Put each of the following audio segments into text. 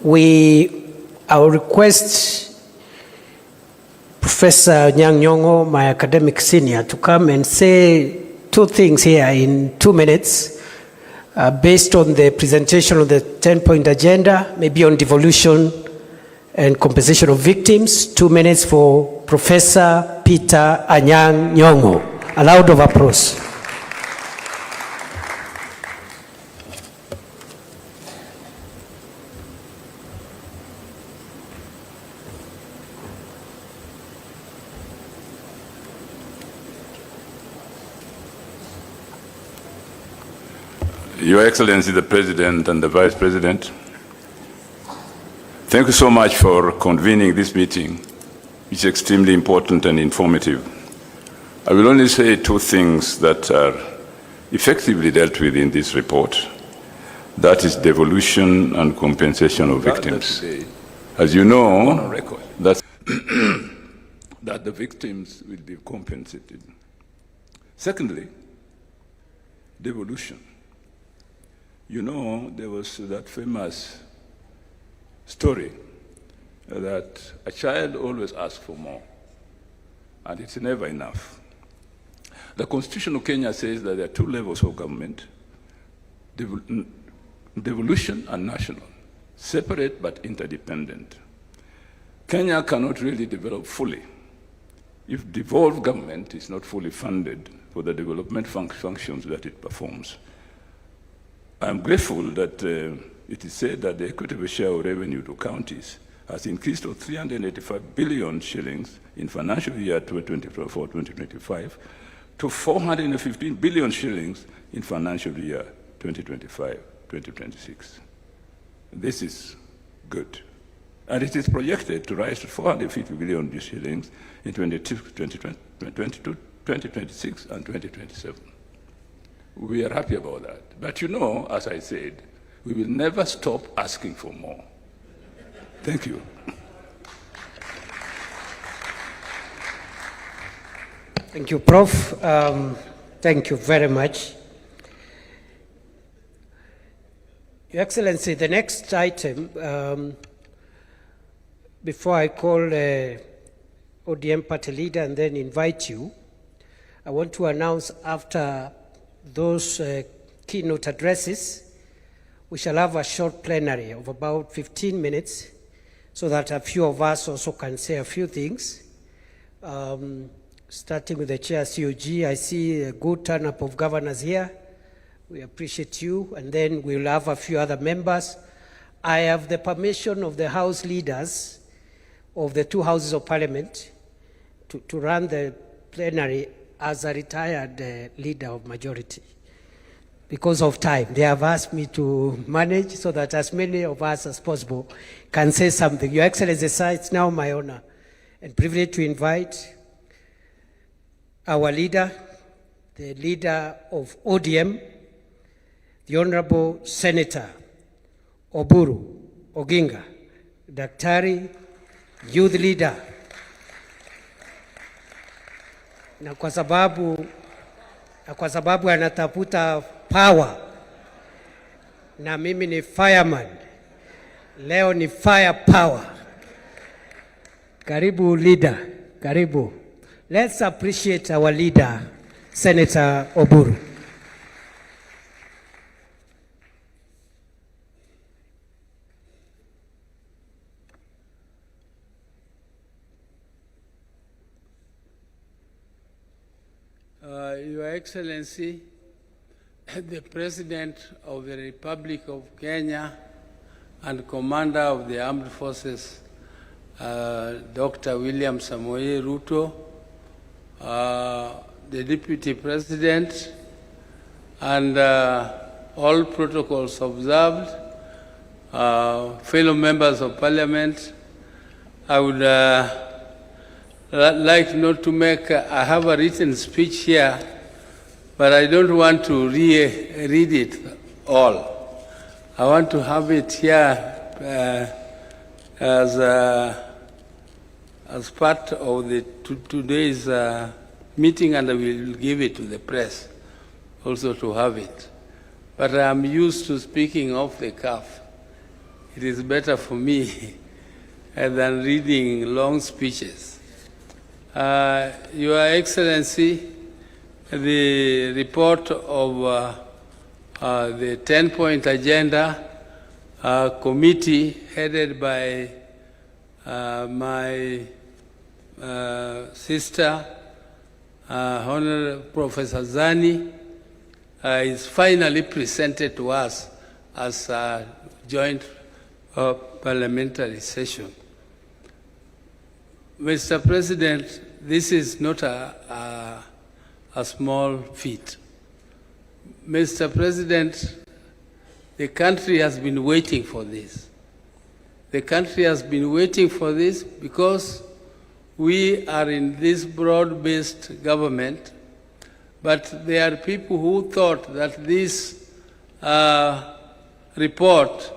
I'll request Professor Nyang' Nyong'o, my academic senior, to come and say two things here in 2 minutes, based on the presentation of the 10-point agenda, maybe on devolution and compensation of victims. 2 minutes for Professor Peter Anyang' Nyong'o. A round of applause. Your Excellency, the President and the Vice President, thank you so much for convening this meeting, which is extremely important and informative. I will only say two things that are effectively dealt with in this report. That is devolution and compensation of victims. As you know, that the victims will be compensated. Secondly, devolution. You know, there was that famous story that a child always asks for more, and it's never enough. The Constitution of Kenya says that there are two levels of government, devolution and national, separate but interdependent. Kenya cannot really develop fully if devolved government is not fully funded for the development functions that it performs. I'm grateful that it is said that the equitable share of revenue to counties has increased to 385 billion shillings in financial year 2024-2025 to 415 billion shillings in financial year 2025-2026. This is good. And it is projected to rise to 450 billion shillings in 2026 and 2027. We are happy about that. But you know, as I said, we will never stop asking for more. Thank you. Thank you, Prof. Thank you very much. Your Excellency, the next item, before I call ODM party leader and then invite you, I want to announce after those keynote addresses, we shall have a short plenary of about 15 minutes so that a few of us also can say a few things. Starting with the Chair COG, I see a good turn-up of governors here. We appreciate you, and then we'll have a few other members. I have the permission of the House leaders of the two Houses of Parliament to run the plenary as a retired leader of majority. Because of time, they have asked me to manage so that as many of us as possible can say something. Your Excellency, it's now my honor and privilege to invite our leader, the leader of ODM, the Honorable Senator OBURU ODINGA, Daktari, youth leader. Na kwa sababu anatafuta power, na mimi ni fireman, leo ni fire power. Karibu leader, karibu. Let's appreciate our leader, Senator OBURU. Your Excellency, the President of the Republic of Kenya and Commander of the Armed Forces, Dr. William Samoei Ruto, the Deputy President, and all protocols observed, fellow members of Parliament, I would like not to make, I have a written speech here, but I don't want to read it all. I want to have it here as part of the today's meeting, and I will give it to the press also to have it. But I'm used to speaking off the cuff. it is better for me than reading long speeches. Your Excellency, the report of the 10-point agenda committee headed by my sister, Honorable Professor Zani, is finally presented to us as a joint parliamentary session. Mr. President, this is not a small feat. Mr. President, the country has been waiting for this. The country has been waiting for this because we are in this broad-based government, but there are people who thought that this report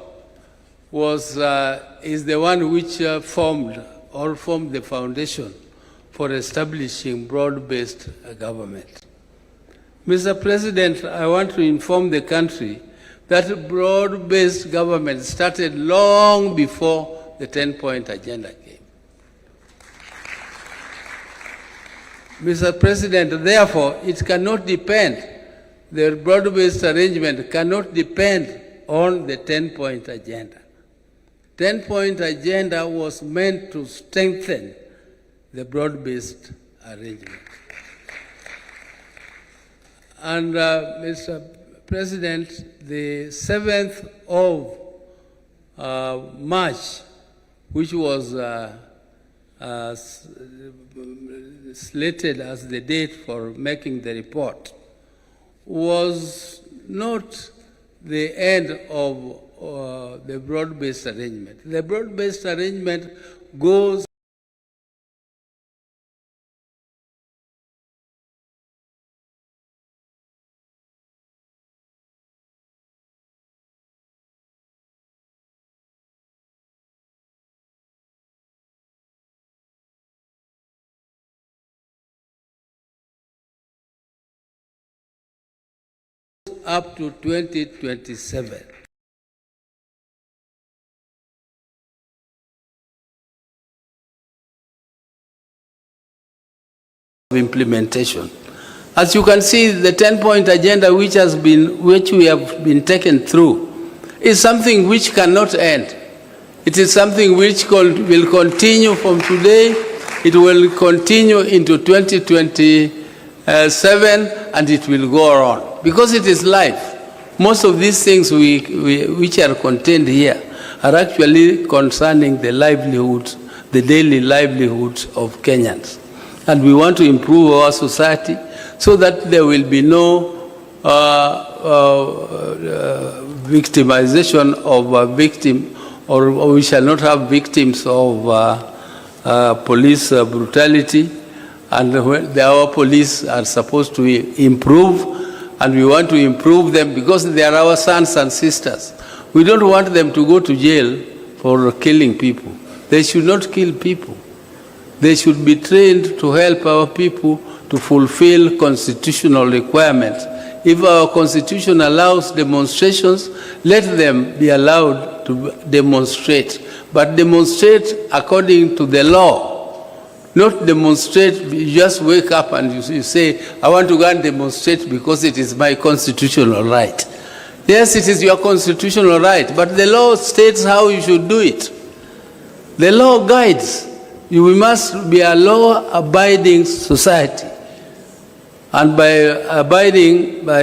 is the one which formed the foundation for establishing broad-based government. Mr. President, I want to inform the country that broad-based government started long before the 10-point agenda came. Mr. President, therefore, it cannot depend, the broad-based arrangement cannot depend on the 10-point agenda. 10-point agenda was meant to strengthen the broad-based arrangement. And Mr. President, the 7th of March, which was slated as the date for making the report, was not the end of the broad-based arrangement. The broad-based arrangement goes up to 2027. Implementation. As you can see, the 10-point agenda which we have been taken through is something which cannot end. It is something which will continue from today. It will continue into 2027, and it will go on because it is life. Most of these things which are contained here are actually concerning the livelihoods, the daily livelihoods of Kenyans. And we want to improve our society so that there will be no victimization of a victim, or we shall not have victims of police brutality. And our police are supposed to improve, and we want to improve them because they are our sons and sisters. We don't want them to go to jail for killing people. They should not kill people. They should be trained to help our people to fulfill constitutional requirements. If our constitution allows demonstrations, let them be allowed to demonstrate, but demonstrate according to the law. Not demonstrate, you just wake up and you say, I want to go and demonstrate because it is my constitutional right. Yes, it is your constitutional right, but the law states how you should do it. The law guides. We must be a law-abiding society. And by abiding by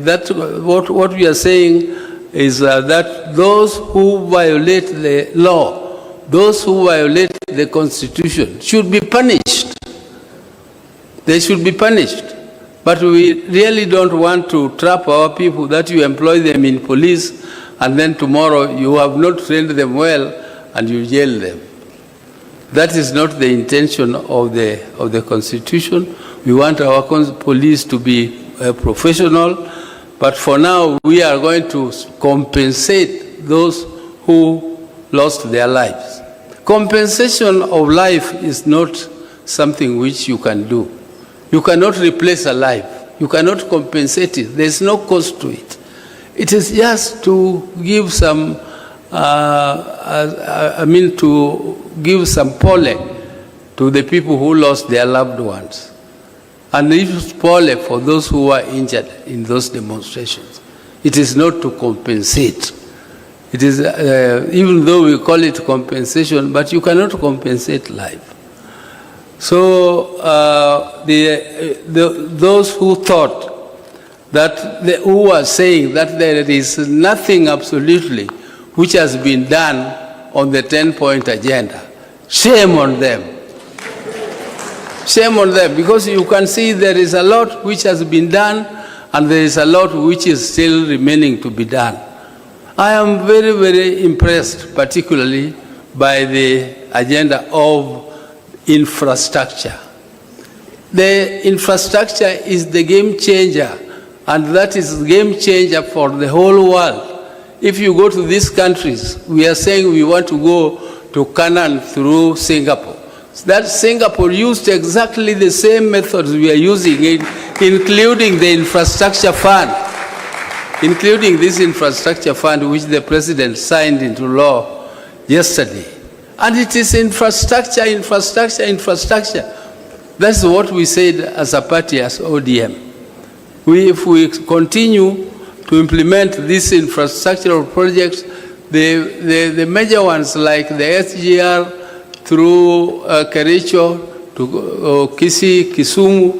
that, what we are saying is that those who violate the law, those who violate the Constitution should be punished. They should be punished. But we really don't want to trap our people that you employ them in police and then tomorrow you have not trained them well and you jail them. That is not the intention of the Constitution. We want our police to be professional, but for now we are going to compensate those who lost their lives. Compensation of life is not something which you can do. You cannot replace a life. You cannot compensate it. There is no cost to it. It is just to give some to give some pole to the people who lost their loved ones. And if pole for those who were injured in those demonstrations. It is not to compensate. It is, even though we call it compensation, but you cannot compensate life. So those who thought that, who were saying that there is nothing absolutely which has been done on the 10-point agenda, shame on them. Shame on them, because you can see there is a lot which has been done and there is a lot which is still remaining to be done. I am very, very impressed, particularly by the agenda of infrastructure. The infrastructure is the game changer, and that is the game changer for the whole world. If you go to these countries, we are saying we want to go to Canaan through Singapore. That Singapore used exactly the same methods we are using, including the infrastructure fund, including this infrastructure fund which the president signed into law yesterday. And it is infrastructure, infrastructure, infrastructure. That's what we said as a party, as ODM. If we continue to implement these infrastructural projects, the major ones like the SGR, through Kericho to Kisii, Kisumu,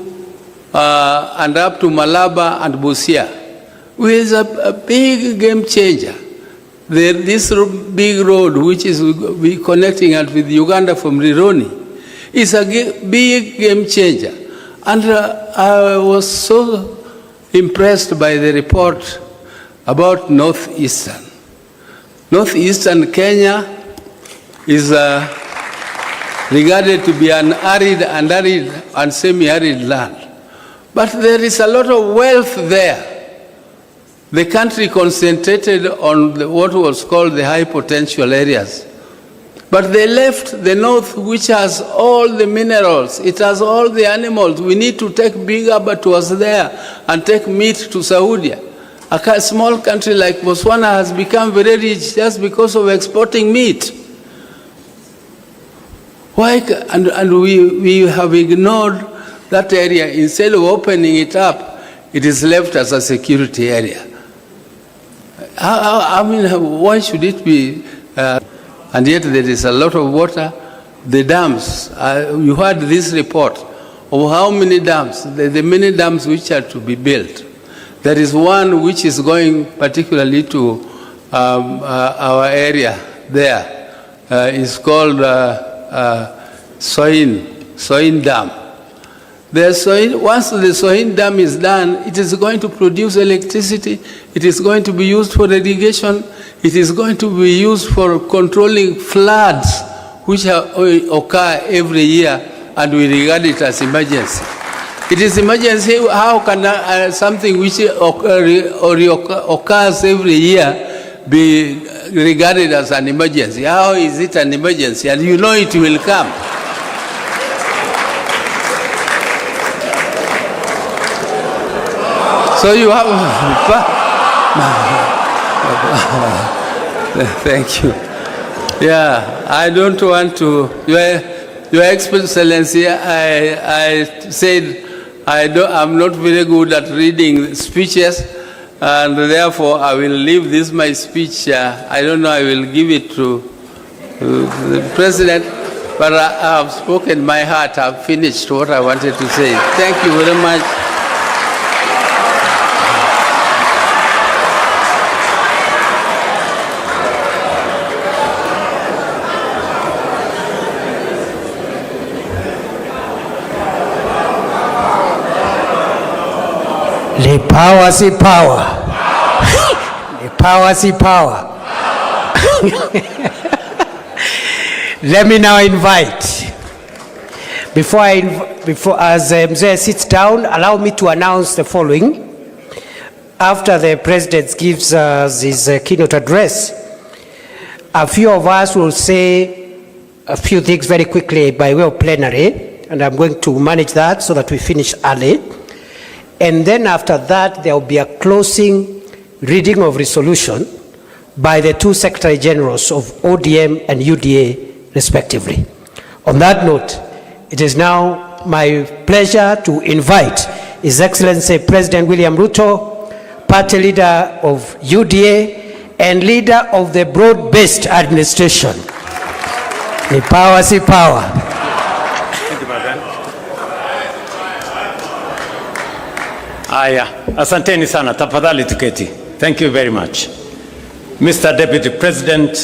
and up to Malaba and Busia, which is a big game changer. This big road, which is connecting us with Uganda from Rironi, is a big game changer. And I was so impressed by the report about Northeastern. Northeastern Kenya is regarded to be an arid and semi-arid land. But there is a lot of wealth there. The country concentrated on what was called the high potential areas. But they left the north, which has all the minerals. It has all the animals. We need to take big abattoirs there and take meat to Saudi. A small country like Botswana has become very rich just because of exporting meat. Why? And we have ignored that area. Instead of opening it up, it is left as a security area. I mean, why should it be? And yet there is a lot of water. The dams, you heard this report of how many dams, the many dams which are to be built. There is one which is going particularly to our area there. It's called Soin Dam. Once the Soin Dam is done, it is going to produce electricity, it is going to be used for irrigation, it is going to be used for controlling floods which occur every year, and we regard it as emergency. It is emergency. How can something which occurs every year be regarded as an emergency? How is it an emergency? And you know it will come. So you have... Thank you. Yeah, I don't want to... Your Excellency, I said I'm not very good at reading speeches, and therefore I will leave this my speech. I don't know, I will give it to the President, but I have spoken my heart. I've finished what I wanted to say. Thank you very much. The power, see power. The power, see power. Let me now invite, as Mzee sits down, allow me to announce the following. After the President gives us his keynote address, a few of us will say a few things very quickly by way of plenary, and I'm going to manage that so that we finish early. And then after that, there will be a closing reading of resolution by the two Secretary Generals of ODM and UDA, respectively. On that note, it is now my pleasure to invite His Excellency President William Ruto, Party Leader of UDA and Leader of the Broad-Based Administration. Ni power si power. Aya, asanteni sana, tafadhali tuketi. Thank you very much. Mr. Deputy President,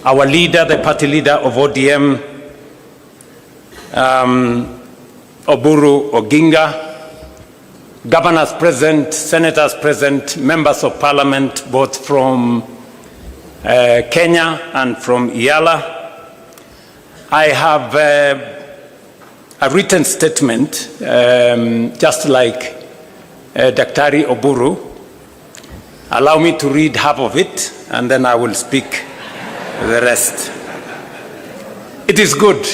our leader, the party leader of ODM, OBURU, ODINGA, governors present, senators present, members of parliament, both from Kenya and from Yala. I have a written statement, just like Daktari OBURU. Allow me to read half of it, and then I will speak the rest. It is good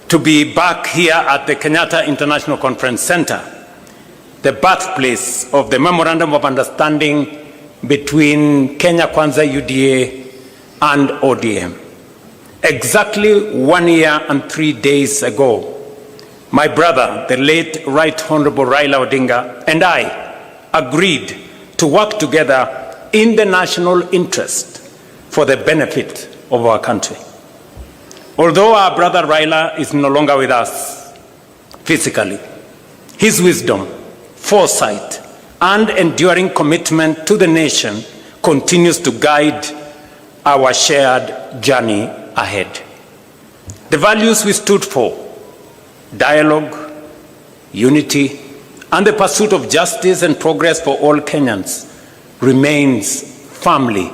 to be back here at the Kenyatta International Conference Center, the birthplace of the Memorandum of Understanding between Kenya Kwanza UDA and ODM. Exactly 1 year and 3 days ago, my brother, the late Right Honorable Raila Odinga, and I agreed to work together in the national interest for the benefit of our country. Although our brother Raila is no longer with us physically, his wisdom, foresight, and enduring commitment to the nation continues to guide our shared journey ahead. The values we stood for, dialogue, unity, and the pursuit of justice and progress for all Kenyans, remains firmly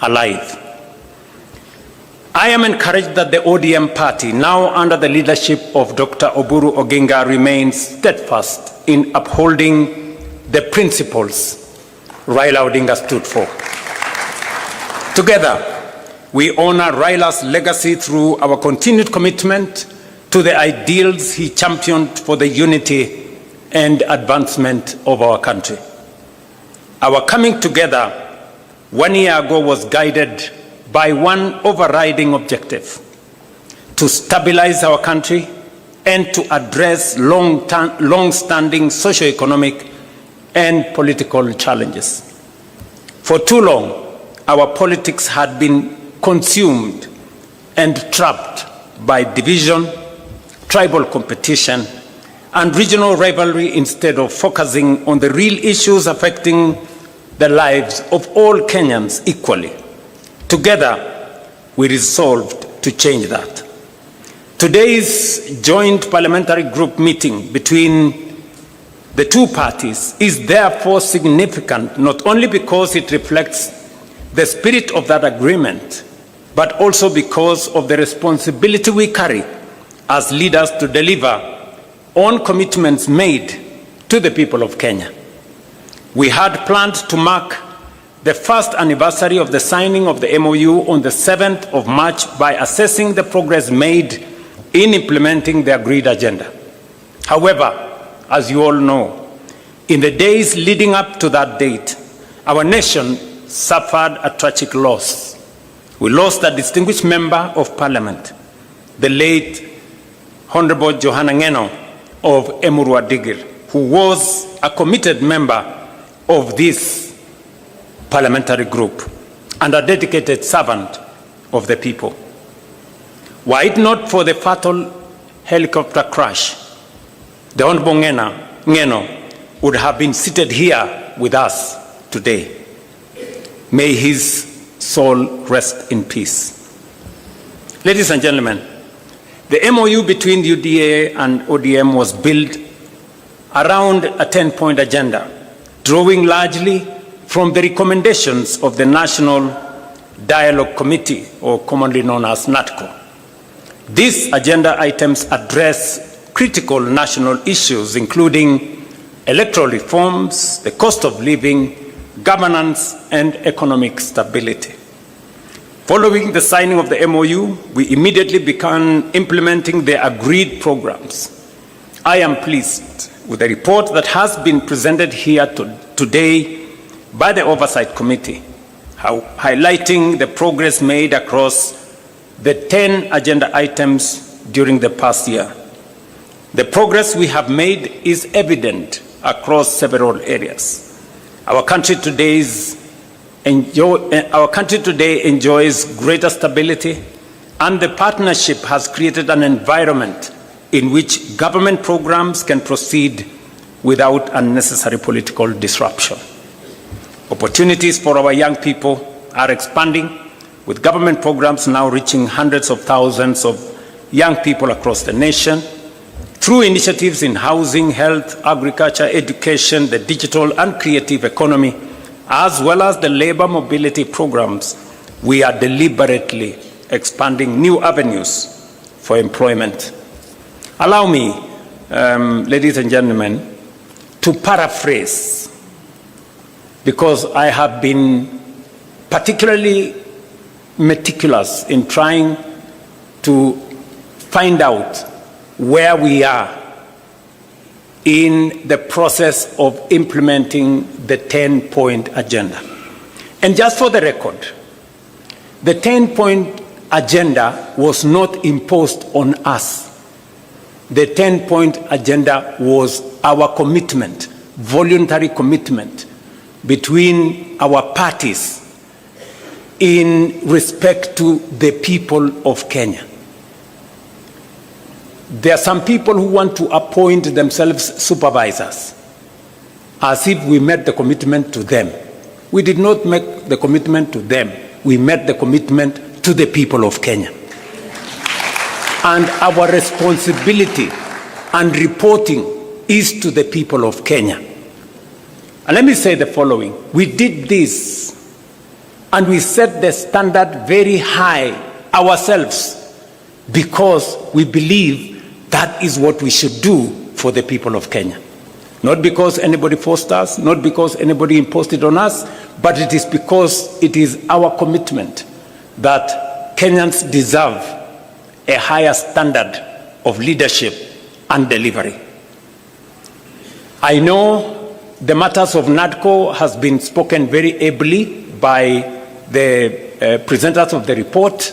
alive. I am encouraged that the ODM party, now under the leadership of Dr. OBURU Oginga, remains steadfast in upholding the principles Raila Odinga stood for. Together, we honor Raila's legacy through our continued commitment to the ideals he championed for the unity and advancement of our country. Our coming together 1 year ago was guided by one overriding objective: to stabilize our country and to address long-standing socio-economic and political challenges. For too long, our politics had been consumed and trapped by division, tribal competition, and regional rivalry instead of focusing on the real issues affecting the lives of all Kenyans equally. Together, we resolved to change that. Today's joint parliamentary group meeting between the two parties is therefore significant, not only because it reflects the spirit of that agreement, but also because of the responsibility we carry as leaders to deliver on commitments made to the people of Kenya. We had planned to mark the first anniversary of the signing of the MoU on the 7th of March by assessing the progress made in implementing the agreed agenda. However, as you all know, in the days leading up to that date, our nation suffered a tragic loss. We lost a distinguished member of parliament, the late Honorable Johanna Ngeno of Emuru Adigir, who was a committed member of this parliamentary group and a dedicated servant of the people. Were it not for the fatal helicopter crash, the Honorable Ngeno would have been seated here with us today. May his soul rest in peace. Ladies and gentlemen, the MoU between UDA and ODM was built around a 10-point agenda, drawing largely from the recommendations of the National Dialogue Committee, or commonly known as NATCO. These agenda items address critical national issues, including electoral reforms, the cost of living, governance, and economic stability. Following the signing of the MoU, we immediately began implementing the agreed programs. I am pleased with the report that has been presented here today by the Oversight Committee. highlighting the progress made across the 10 agenda items during the past year. The progress we have made is evident across several areas. Our country today enjoys greater stability, and the partnership has created an environment in which government programs can proceed without unnecessary political disruption. Opportunities for our young people are expanding, with government programs now reaching hundreds of thousands of young people across the nation. Through initiatives in housing, health, agriculture, education, the digital and creative economy, as well as the labor mobility programs, we are deliberately expanding new avenues for employment. Allow me, ladies and gentlemen, to paraphrase, because I have been particularly meticulous in trying to find out where we are in the process of implementing the 10-point agenda. And just for the record, the 10-point agenda was not imposed on us. The 10-point agenda was our commitment, voluntary commitment between our parties in respect to the people of Kenya. There are some people who want to appoint themselves supervisors, as if we met the commitment to them. We did not make the commitment to them. We met the commitment to the people of Kenya. And our responsibility and reporting is to the people of Kenya. And let me say the following. We did this, and we set the standard very high ourselves, because we believe that is what we should do for the people of Kenya. Not because anybody forced us, not because anybody imposed it on us, but it is because it is our commitment that Kenyans deserve a higher standard of leadership and delivery. I know the matters of NADCO has been spoken very ably by the presenters of the report.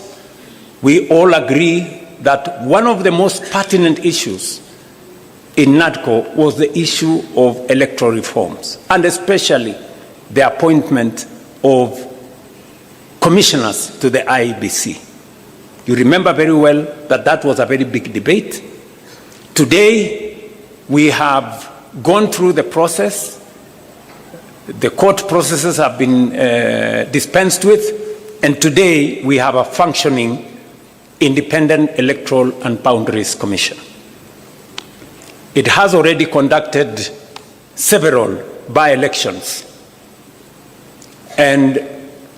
We all agree that one of the most pertinent issues in NADCO was the issue of electoral reforms, and especially the appointment of commissioners to the IEBC. You remember very well that that was a very big debate. Today, we have gone through the process. The court processes have been dispensed with, and today we have a functioning Independent Electoral and Boundaries Commission. It has already conducted several by-elections, and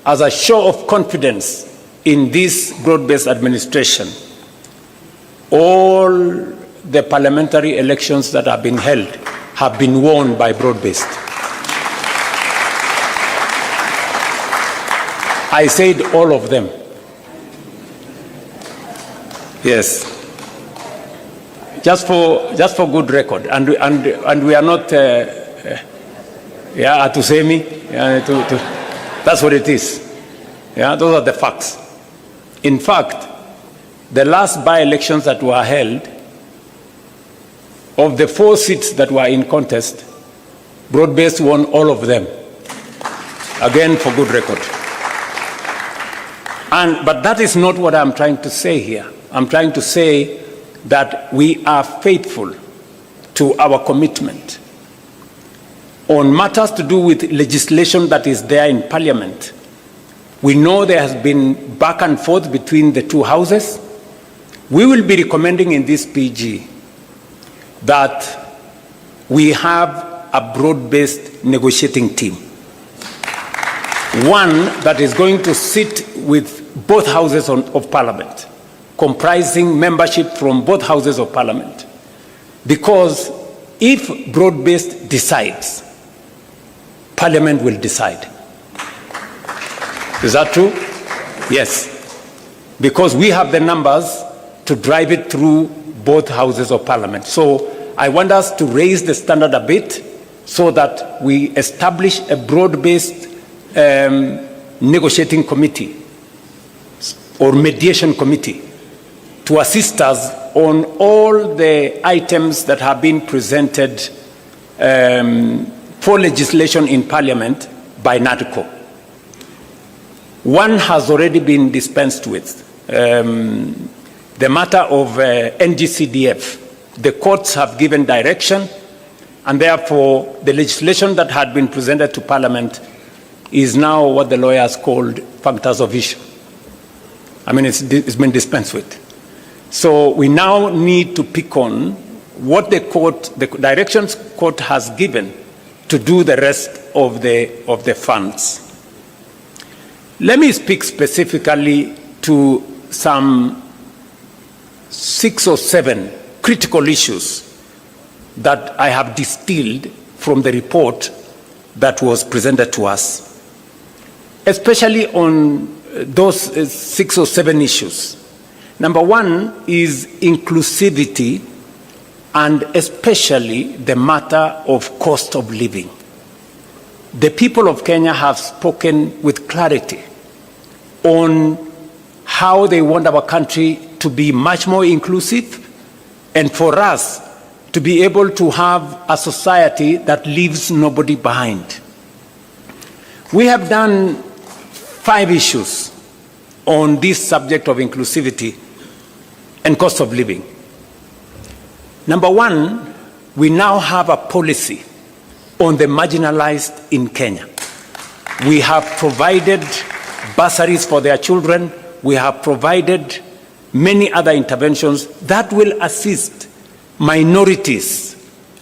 as a show of confidence in this broad-based administration, all the parliamentary elections that have been held have been won by broad-based. I said all of them. Yes, just for good record, and we are not, Atusemi, that's what it is. Yeah, those are the facts. In fact, the last by-elections that were held, of the 4 seats that were in contest, broad-based won all of them. Again, for good record. But that is not what I'm trying to say here. I'm trying to say that we are faithful to our commitment. On matters to do with legislation that is there in Parliament, we know there has been back and forth between the two houses. We will be recommending in this PG that we have a broad-based negotiating team. One that is going to sit with both houses of Parliament, comprising membership from both houses of Parliament. Because if broad-based decides, Parliament will decide. Is that true? Yes. Because we have the numbers to drive it through both houses of Parliament. So I want us to raise the standard a bit so that we establish a broad-based negotiating committee or mediation committee to assist us on all the items that have been presented for legislation in Parliament by NADCO. One has already been dispensed with. The matter of NGCDF. The courts have given direction, and therefore the legislation that had been presented to Parliament is now what the lawyers called functors of issue. I mean, it's been dispensed with. So we now need to pick on what the directions court has given to do the rest of the funds. Let me speak specifically to some 6 or 7 critical issues that I have distilled from the report that was presented to us, especially on those 6 or 7 issues. Number one is inclusivity, and especially the matter of cost of living. The people of Kenya have spoken with clarity on how they want our country to be much more inclusive, and for us to be able to have a society that leaves nobody behind. We have done 5 issues on this subject of inclusivity and cost of living. Number one, we now have a policy on the marginalized in Kenya. We have provided bursaries for their children. We have provided many other interventions that will assist minorities,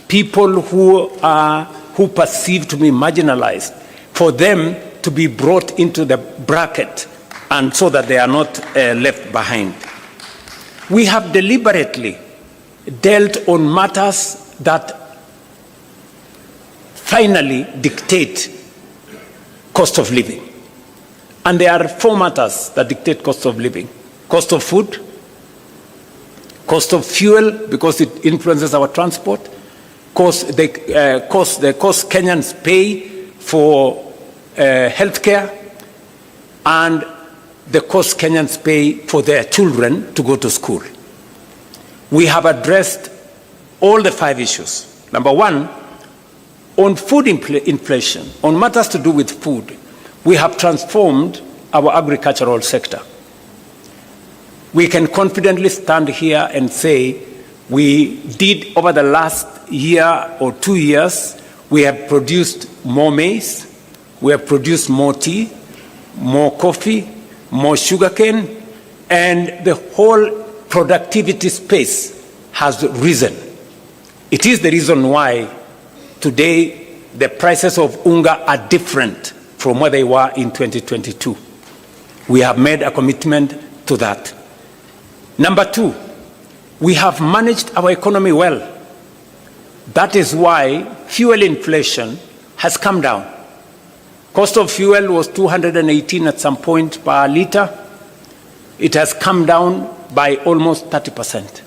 people who are perceived to be marginalized, for them to be brought into the bracket and so that they are not left behind. We have deliberately dealt on matters that finally dictate cost of living. And there are 4 matters that dictate cost of living. Cost of food, cost of fuel, because it influences our transport, the cost Kenyans pay for healthcare, and the cost Kenyans pay for their children to go to school. We have addressed all the 5 issues. Number one, on food inflation, on matters to do with food, we have transformed our agricultural sector. We can confidently stand here and say we did, over the last year or 2 years, we have produced more maize, we have produced more tea, more coffee, more sugarcane, and the whole productivity space has risen. It is the reason why today the prices of unga are different from where they were in 2022. We have made a commitment to that. Number 2, we have managed our economy well. That is why fuel inflation has come down. Cost of fuel was 218 at some point per liter. It has come down by almost 30%.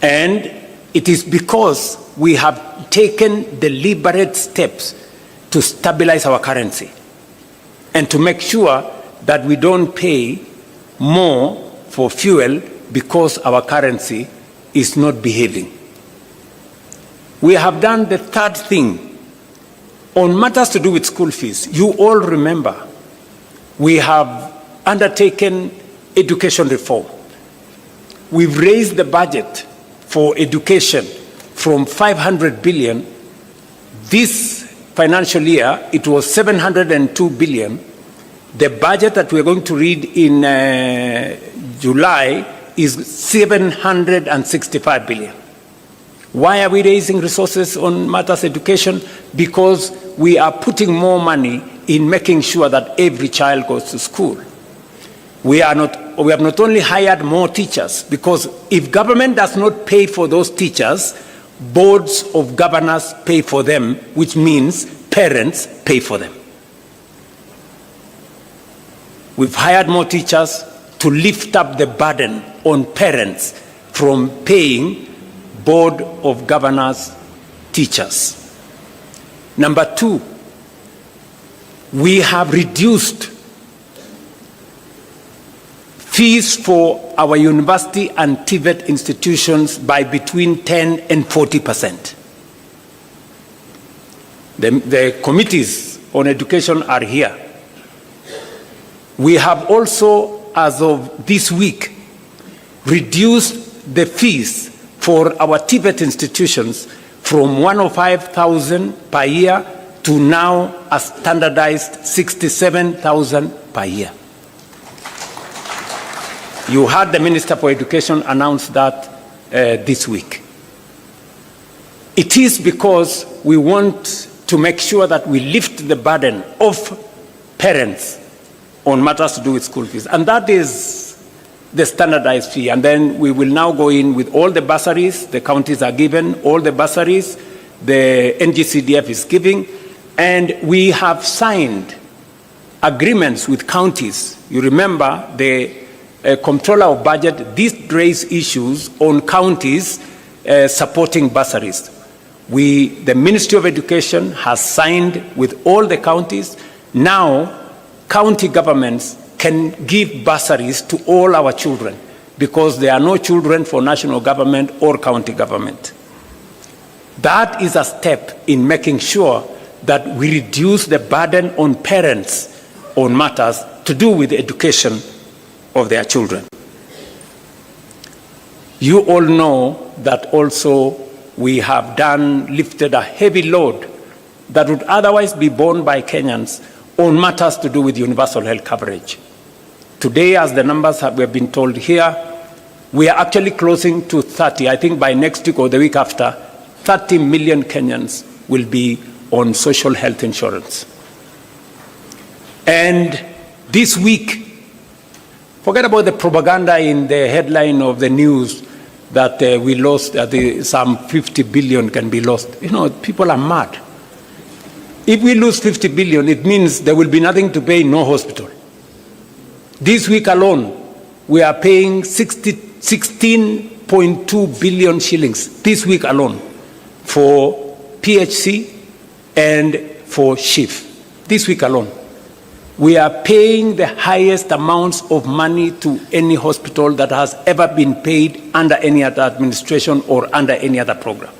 And it is because we have taken deliberate steps to stabilize our currency and to make sure that we don't pay more for fuel because our currency is not behaving. We have done the 3rd thing on matters to do with school fees. You all remember we have undertaken education reform. We've raised the budget for education from 500 billion. This financial year, it was 702 billion. The budget that we're going to read in July is 765 billion. Why are we raising resources on matters education? Because we are putting more money in making sure that every child goes to school. We have not only hired more teachers, because if government does not pay for those teachers, boards of governors pay for them, which means parents pay for them. We've hired more teachers to lift up the burden on parents from paying board of governors teachers. Number 2, we have reduced fees for our university and TVET institutions by between 10 and 40%. The committees on education are here. We have also, as of this week, reduced the fees for our TVET institutions from 105,000 per year to now a standardized 67,000 per year. You heard the Minister for Education announce that this week. It is because we want to make sure that we lift the burden of parents on matters to do with school fees. And that is the standardized fee. And then we will now go in with all the bursaries. The counties are given all the bursaries. The NGCDF is giving. And we have signed agreements with counties. You remember the Comptroller of Budget did raise issues on counties supporting bursaries. The Ministry of Education has signed with all the counties. Now, county governments can give bursaries to all our children because there are no children for national government or county government. That is a step in making sure that we reduce the burden on parents on matters to do with the education of their children. You all know that also we have lifted a heavy load that would otherwise be borne by Kenyans on matters to do with universal health coverage. Today, as the numbers we have been told here, we are actually closing to 30. I think by next week or the week after, 30 million Kenyans will be on social health insurance. And this week, forget about the propaganda in the headline of the news that we lost, some 50 billion can be lost. You know, people are mad. If we lose 50 billion, it means there will be nothing to pay, no hospital. This week alone, we are paying 16.2 billion shillings, this week alone, for PHC and for SHIF, this week alone. We are paying the highest amounts of money to any hospital that has ever been paid under any other administration or under any other program.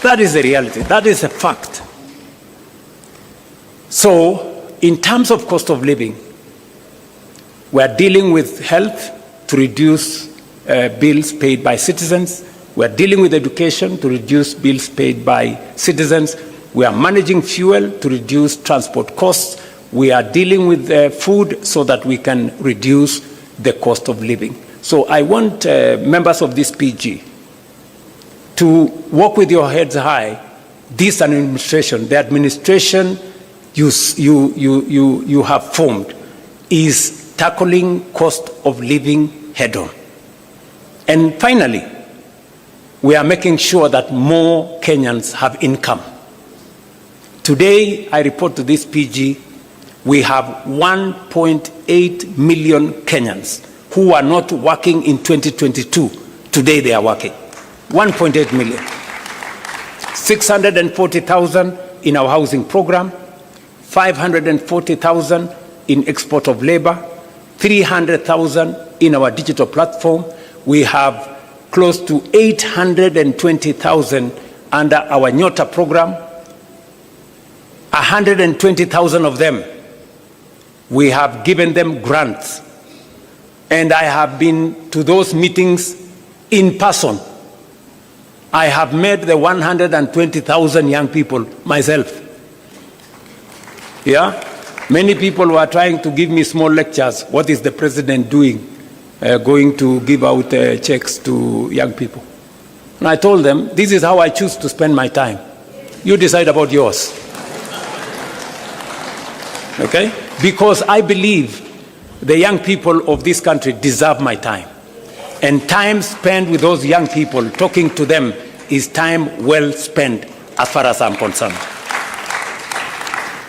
That is the reality. That is a fact. So, in terms of cost of living, we are dealing with health to reduce bills paid by citizens. We are dealing with education to reduce bills paid by citizens. We are managing fuel to reduce transport costs. We are dealing with food so that we can reduce the cost of living. So I want members of this PG to walk with your heads high. This administration, the administration you have formed, is tackling cost of living head on. And finally, we are making sure that more Kenyans have income. Today, I report to this PG, we have 1.8 million Kenyans who are not working in 2022. Today they are working. 1.8 million. 640,000 in our housing program, 540,000 in export of labor, 300,000 in our digital platform. We have close to 820,000 under our Nyota program. 120,000 of them, we have given them grants. And I have been to those meetings in person. I have met the 120,000 young people myself. Yeah? Many people were trying to give me small lectures. What is the president doing? Going to give out checks to young people. And I told them, this is how I choose to spend my time. You decide about yours. Okay? Because I believe the young people of this country deserve my time. And time spent with those young people, talking to them, is time well spent as far as I'm concerned.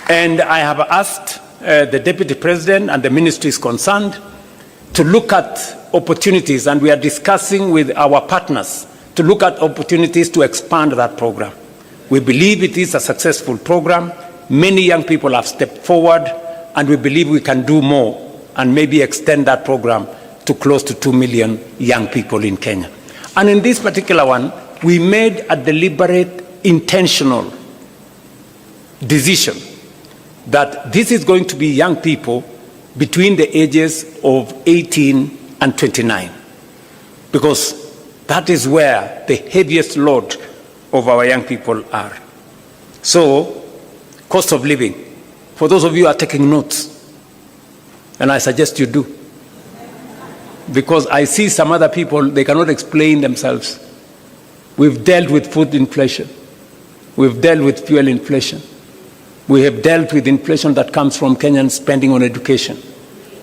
And I have asked the Deputy President and the Ministry is concerned to look at opportunities, and we are discussing with our partners to look at opportunities to expand that program. We believe it is a successful program. Many young people have stepped forward, and we believe we can do more and maybe extend that program to close to 2 million young people in Kenya. And in this particular one, we made a deliberate, intentional decision that this is going to be young people between the ages of 18 and 29, because that is where the heaviest load of our young people are. So, cost of living, for those of you who are taking notes, and I suggest you do, because I see some other people, they cannot explain themselves. We've dealt with food inflation. We've dealt with fuel inflation. We have dealt with inflation that comes from Kenyan spending on education.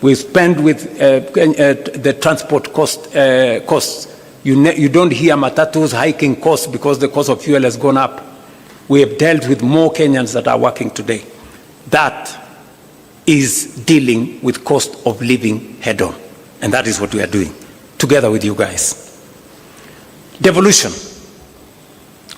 We spend with the transport costs. You don't hear matatus hiking costs because the cost of fuel has gone up. We have dealt with more Kenyans that are working today. That is dealing with cost of living head on. And that is what we are doing together with you guys. Devolution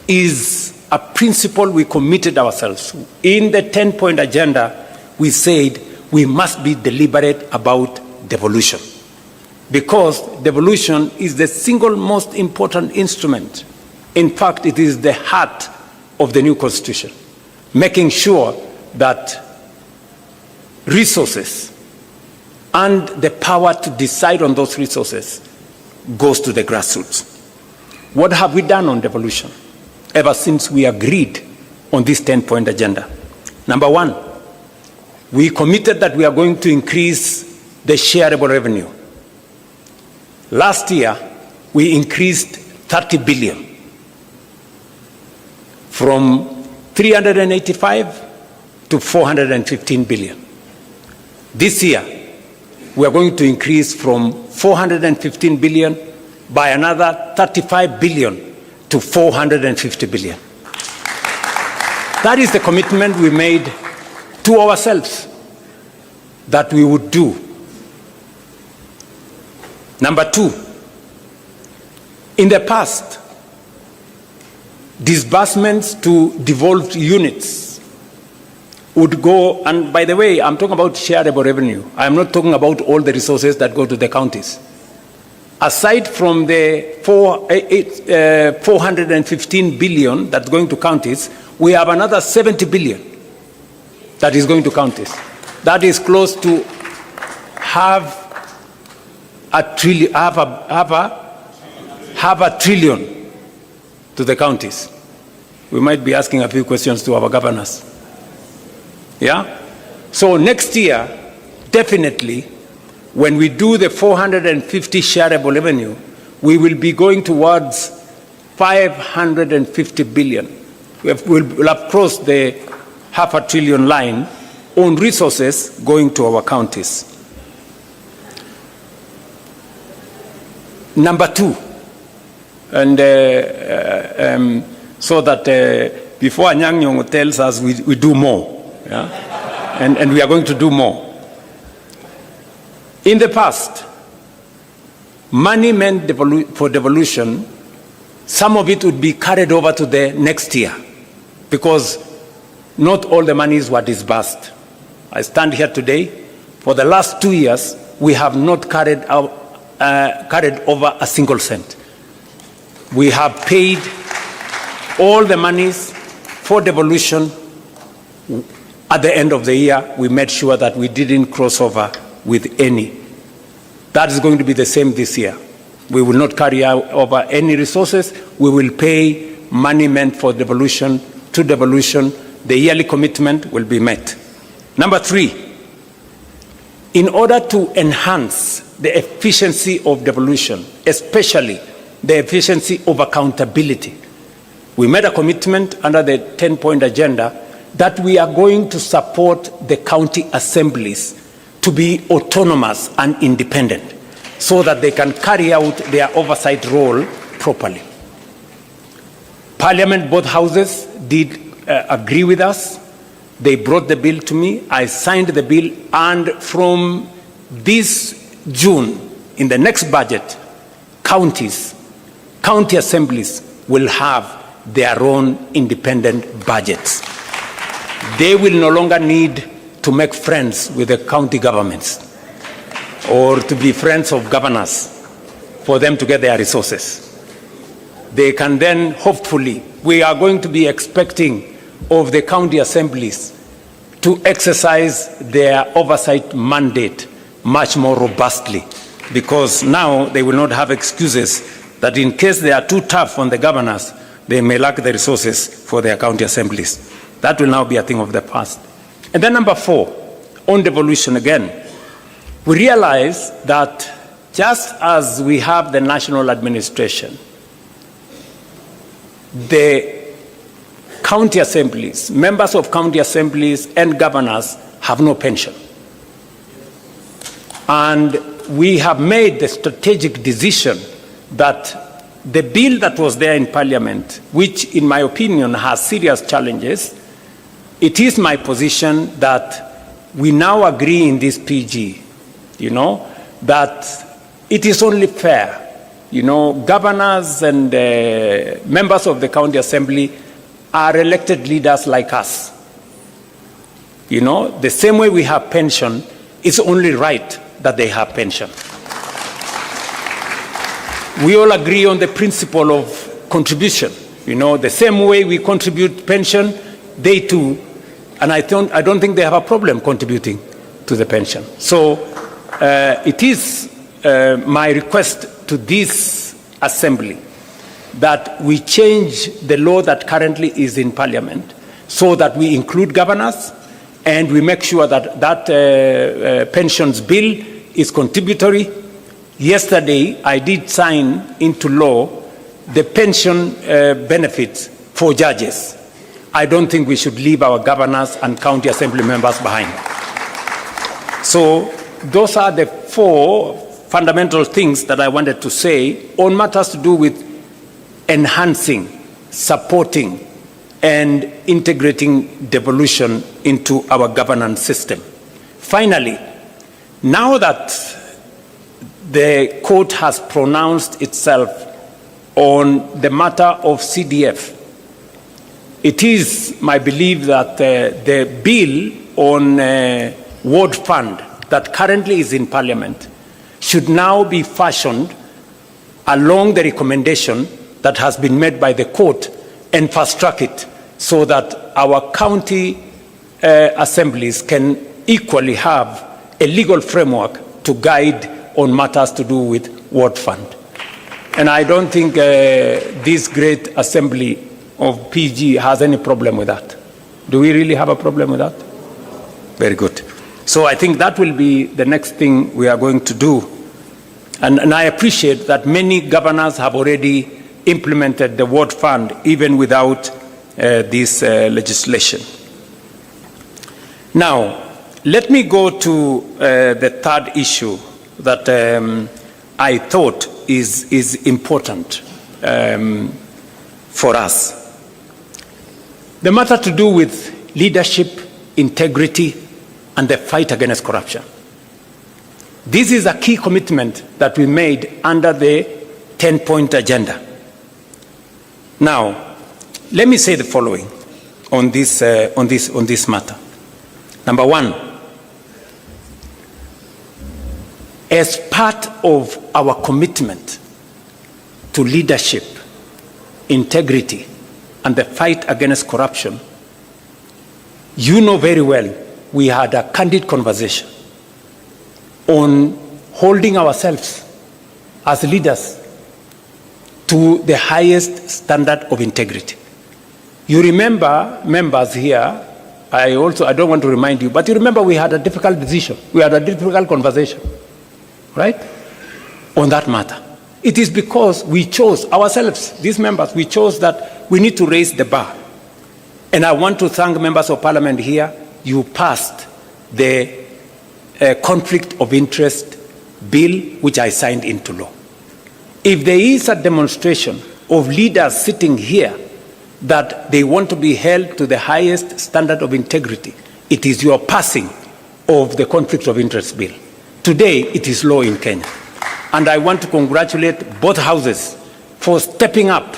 is a principle we committed ourselves. In the 10-point agenda, we said we must be deliberate about devolution, because devolution is the single most important instrument. In fact, it is the heart of the new constitution, making sure that resources and the power to decide on those resources goes to the grassroots. What have we done on devolution ever since we agreed on this 10-point agenda? Number one, we committed that we are going to increase the shareable revenue. Last year, we increased 30 billion from 385 to 415 billion. This year, we are going to increase from 415 billion by another 35 billion to 450 billion. That is the commitment we made to ourselves that we would do. Number two, in the past, disbursements to devolved units would go, and by the way, I'm talking about shareable revenue. I'm not talking about all the resources that go to the counties. Aside from the 415 billion that's going to counties, we have another 70 billion that is going to counties. That is close to half a trillion to the counties. We might be asking a few questions to our governors. Yeah? So next year, definitely, when we do the 450 shareable revenue, we will be going towards 550 billion. We'll have crossed the $500 billion line on resources going to our counties. Number two, and so that before Anyang' Nyong'o tells us we do more, yeah? and we are going to do more. In the past, money meant for devolution, some of it would be carried over to the next year because not all the monies were disbursed. I stand here today. For the last 2 years, we have not carried over a single cent. We have paid all the monies for devolution. At the end of the year, we made sure that we didn't cross over with any. That is going to be the same this year. We will not carry over any resources. We will pay money meant for devolution to devolution. The yearly commitment will be met. Number three, in order to enhance the efficiency of devolution, especially the efficiency of accountability, we made a commitment under the 10-point agenda that we are going to support the county assemblies to be autonomous and independent so that they can carry out their oversight role properly. Parliament, both houses, did agree with us. They brought the bill to me. I signed the bill, and from this June, in the next budget, county assemblies will have their own independent budgets. they will no longer need to make friends with the county governments or to be friends of governors for them to get their resources. They can then, hopefully, we are going to be expecting of the county assemblies to exercise their oversight mandate much more robustly, because now they will not have excuses that in case they are too tough on the governors, they may lack the resources for their county assemblies. That will now be a thing of the past. And then number 4, on devolution again, we realize that just as we have the national administration, the county assemblies, members of county assemblies and governors have no pension. And we have made the strategic decision that the bill that was there in Parliament, which in my opinion has serious challenges, it is my position that we now agree in this PG, that it is only fair. Governors and members of the county assembly are elected leaders like us. The same way we have pension, it's only right that they have pension. We all agree on the principle of contribution. The same way we contribute pension, they too, and I don't think they have a problem contributing to the pension. So it is my request to this assembly that we change the law that currently is in Parliament so that we include governors and we make sure that that pensions bill is contributory. Yesterday, I did sign into law the pension benefits for judges. I don't think we should leave our governors and county assembly members behind. So those are the 4 fundamental things that I wanted to say on matters to do with enhancing, supporting, and integrating devolution into our governance system. Finally, now that the court has pronounced itself on the matter of CDF, it is my belief that the bill on ward fund that currently is in Parliament should now be fashioned along the recommendation that has been made by the court and fast-track it so that our county assemblies can equally have a legal framework to guide on matters to do with ward fund. And I don't think this great assembly of PG has any problem with that. Do we really have a problem with that? Very good. So I think that will be the next thing we are going to do. And I appreciate that many governors have already implemented the ward fund even without this legislation. Now, let me go to the third issue that I thought is important for us. The matter to do with leadership, integrity, and the fight against corruption. This is a key commitment that we made under the 10-point agenda. Now, let me say the following on this matter. Number 1, as part of our commitment to leadership, integrity, and the fight against corruption, you know very well we had a candid conversation on holding ourselves as leaders to the highest standard of integrity. You remember, members here, I don't want to remind you, but you remember we had a difficult decision. We had a difficult conversation, right, on that matter. It is because we chose ourselves, these members, we chose that we need to raise the bar. And I want to thank members of parliament here. You passed the conflict of interest bill, which I signed into law. If there is a demonstration of leaders sitting here that they want to be held to the highest standard of integrity, it is your passing of the conflict of interest bill. Today, it is law in Kenya. And I want to congratulate both houses for stepping up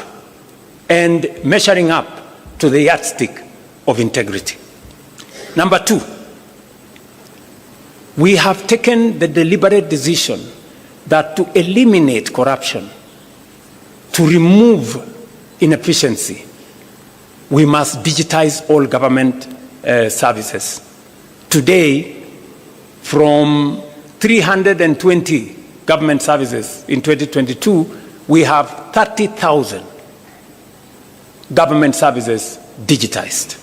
and measuring up to the yardstick of integrity. Number two, we have taken the deliberate decision that to eliminate corruption, to remove inefficiency, we must digitize all government services. Today, from 320 government services in 2022, we have 30,000 government services digitized.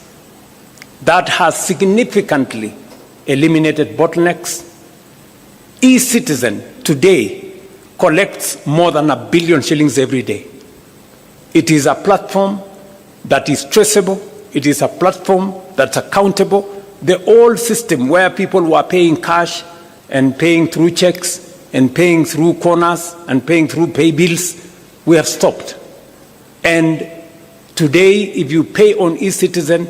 That has significantly eliminated bottlenecks. eCitizen today collects more than 1 billion shillings every day. It is a platform that is traceable. It is a platform that's accountable. The old system where people were paying cash and paying through checks and paying through corners and paying through pay bills, we have stopped. And today, if you pay on eCitizen,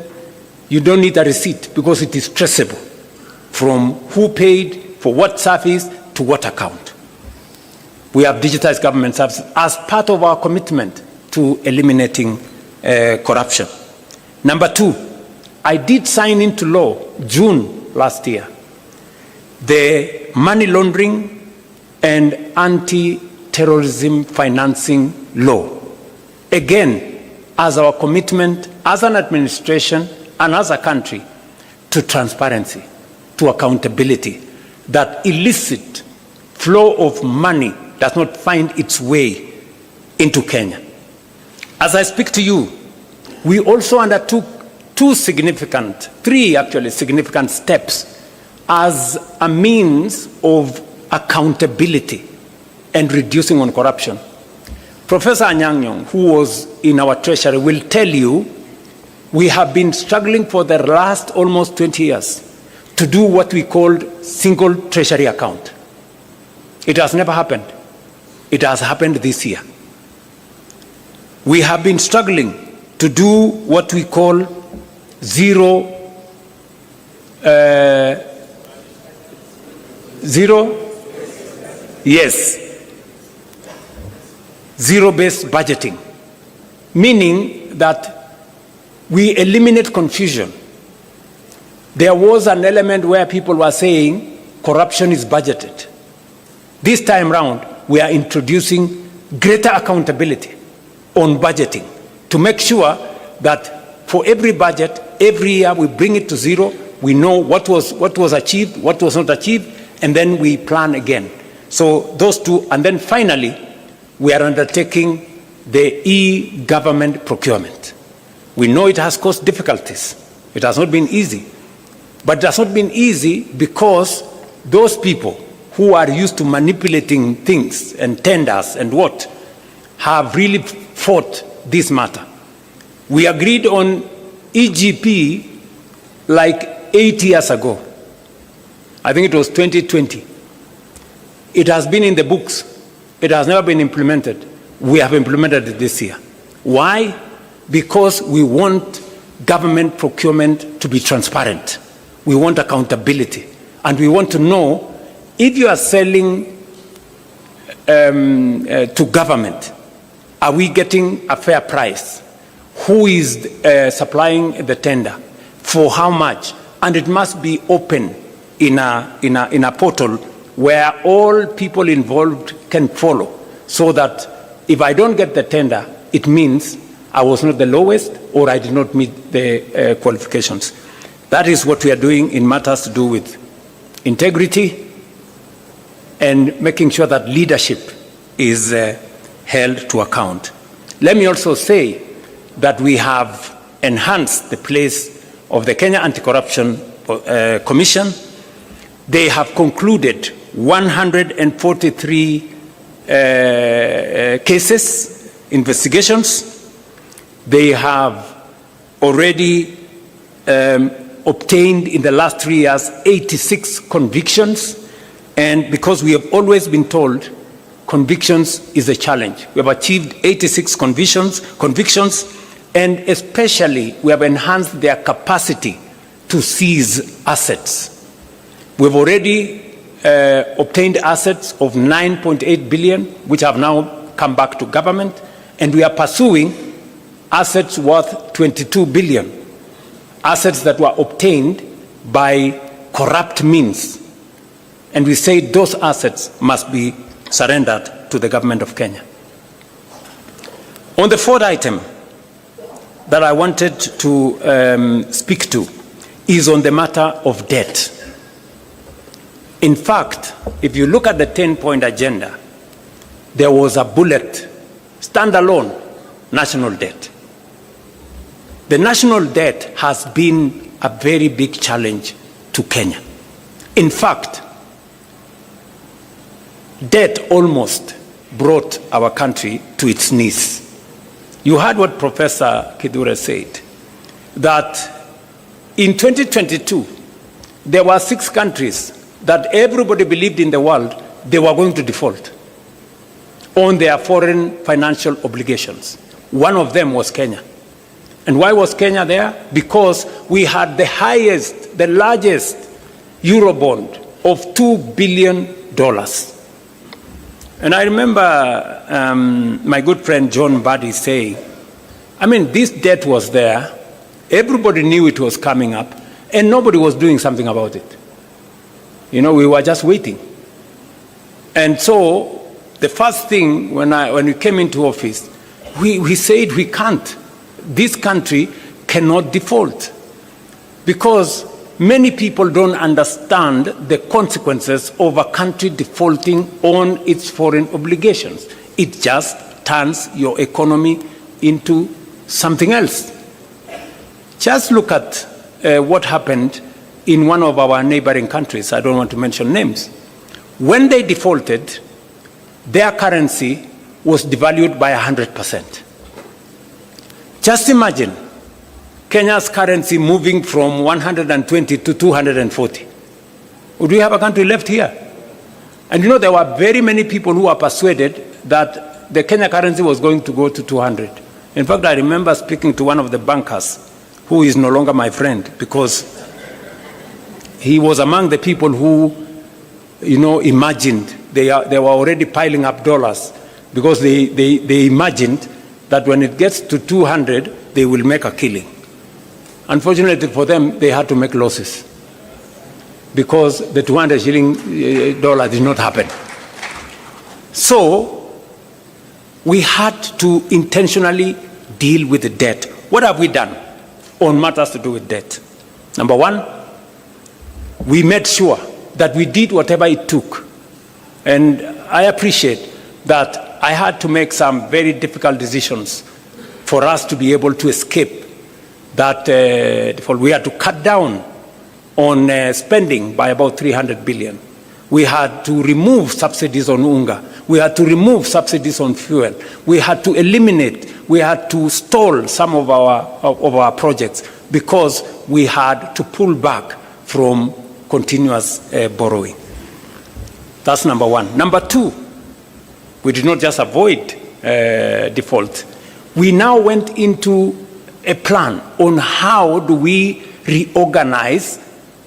you don't need a receipt because it is traceable from who paid, for what service, to what account. We have digitized government services as part of our commitment to eliminating corruption. Number two, I did sign into law, June last year, the money laundering and anti-terrorism financing law. Again, as our commitment as an administration and as a country to transparency, to accountability, that illicit flow of money does not find its way into Kenya. As I speak to you, we also undertook three significant steps as a means of accountability and reducing on corruption. Professor Anyang' Nyong'o, who was in our treasury, will tell you we have been struggling for the last almost 20 years to do what we called single treasury account. It has never happened. It has happened this year. We have been struggling to do what we call zero-based budgeting, meaning that we eliminate confusion. There was an element where people were saying corruption is budgeted. This time round, we are introducing greater accountability on budgeting to make sure that for every budget, every year we bring it to zero. We know what was achieved, what was not achieved, and then we plan again. So those two, and then finally, we are undertaking the e-government procurement. We know it has caused difficulties. It has not been easy. But it has not been easy because those people who are used to manipulating things and tenders and what have really fought this matter. We agreed on EGP like 8 years ago. I think it was 2020. It has been in the books. It has never been implemented. We have implemented it this year. Why? Because we want government procurement to be transparent. We want accountability. And we want to know if you are selling to government, are we getting a fair price? Who is supplying the tender? For how much? And it must be open in a portal where all people involved can follow, so that if I don't get the tender, it means I was not the lowest or I did not meet the qualifications. That is what we are doing in matters to do with integrity and making sure that leadership is held to account. Let me also say that we have enhanced the place of the Kenya Anti-Corruption Commission. They have concluded 143 cases, investigations. They have already obtained in the last 3 years 86 convictions. And because we have always been told convictions is a challenge, we have achieved 86 convictions, and especially we have enhanced their capacity to seize assets. We've already obtained assets of 9.8 billion, which have now come back to government, and we are pursuing assets worth 22 billion, assets that were obtained by corrupt means. And we say those assets must be surrendered to the government of Kenya. On the fourth item that I wanted to speak to is on the matter of debt. In fact, if you look at the 10-point agenda, there was a bullet, standalone, national debt. The national debt has been a very big challenge to Kenya. In fact, debt almost brought our country to its knees. You heard what Professor Kidure said, that in 2022, there were 6 countries that everybody believed in the world they were going to default on their foreign financial obligations. One of them was Kenya. And why was Kenya there? Because we had the highest, the largest Eurobond of $2 billion. And I remember my good friend John Buddy saying, I mean, this debt was there, everybody knew it was coming up, and nobody was doing something about it. You know, we were just waiting. And so the first thing when we came into office, we said we can't. This country cannot default, because many people don't understand the consequences of a country defaulting on its foreign obligations. It just turns your economy into something else. Just look at what happened in one of our neighboring countries. I don't want to mention names. When they defaulted, their currency was devalued by 100%. Just imagine Kenya's currency moving from 120 to 240. Would we have a country left here? And you know, there were very many people who were persuaded that the Kenya currency was going to go to 200. In fact, I remember speaking to one of the bankers, who is no longer my friend, because he was among the people who, you know, imagined, they were already piling up dollars, because they imagined that when it gets to 200, they will make a killing. Unfortunately for them, they had to make losses, because the 200 shilling dollar did not happen. So we had to intentionally deal with the debt. What have we done on matters to do with debt? Number one, we made sure that we did whatever it took. And I appreciate that I had to make some very difficult decisions for us to be able to escape that default. We had to cut down on spending by about 300 billion. We had to remove subsidies on unga. We had to remove subsidies on fuel. We had to eliminate, we had to stall some of our projects, because we had to pull back from continuous borrowing. That's number one. Number two, we did not just avoid default. We now went into a plan on how do we reorganize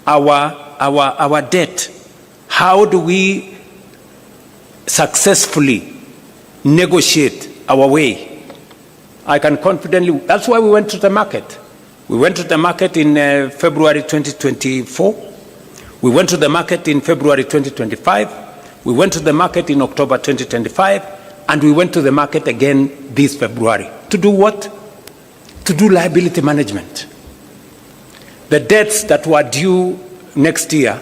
our debt. How do we successfully negotiate our way? I can confidently, that's why we went to the market. We went to the market in February 2024. We went to the market in February 2025. We went to the market in October 2025, and we went to the market again this February. To do what? To do liability management. The debts that were due next year,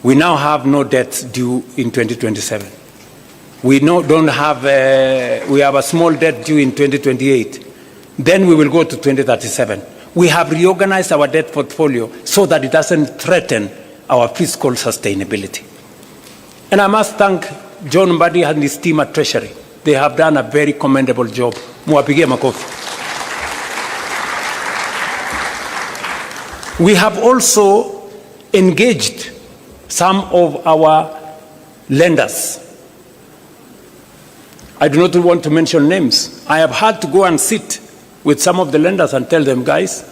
we now have no debts due in 2027. We have a small debt due in 2028. Then we will go to 2037. We have reorganized our debt portfolio so that it doesn't threaten our fiscal sustainability. And I must thank John Mbadi and his team at Treasury. They have done a very commendable job. Muwapigie makofi. We have also engaged some of our lenders. I do not want to mention names. I have had to go and sit with some of the lenders and tell them, guys,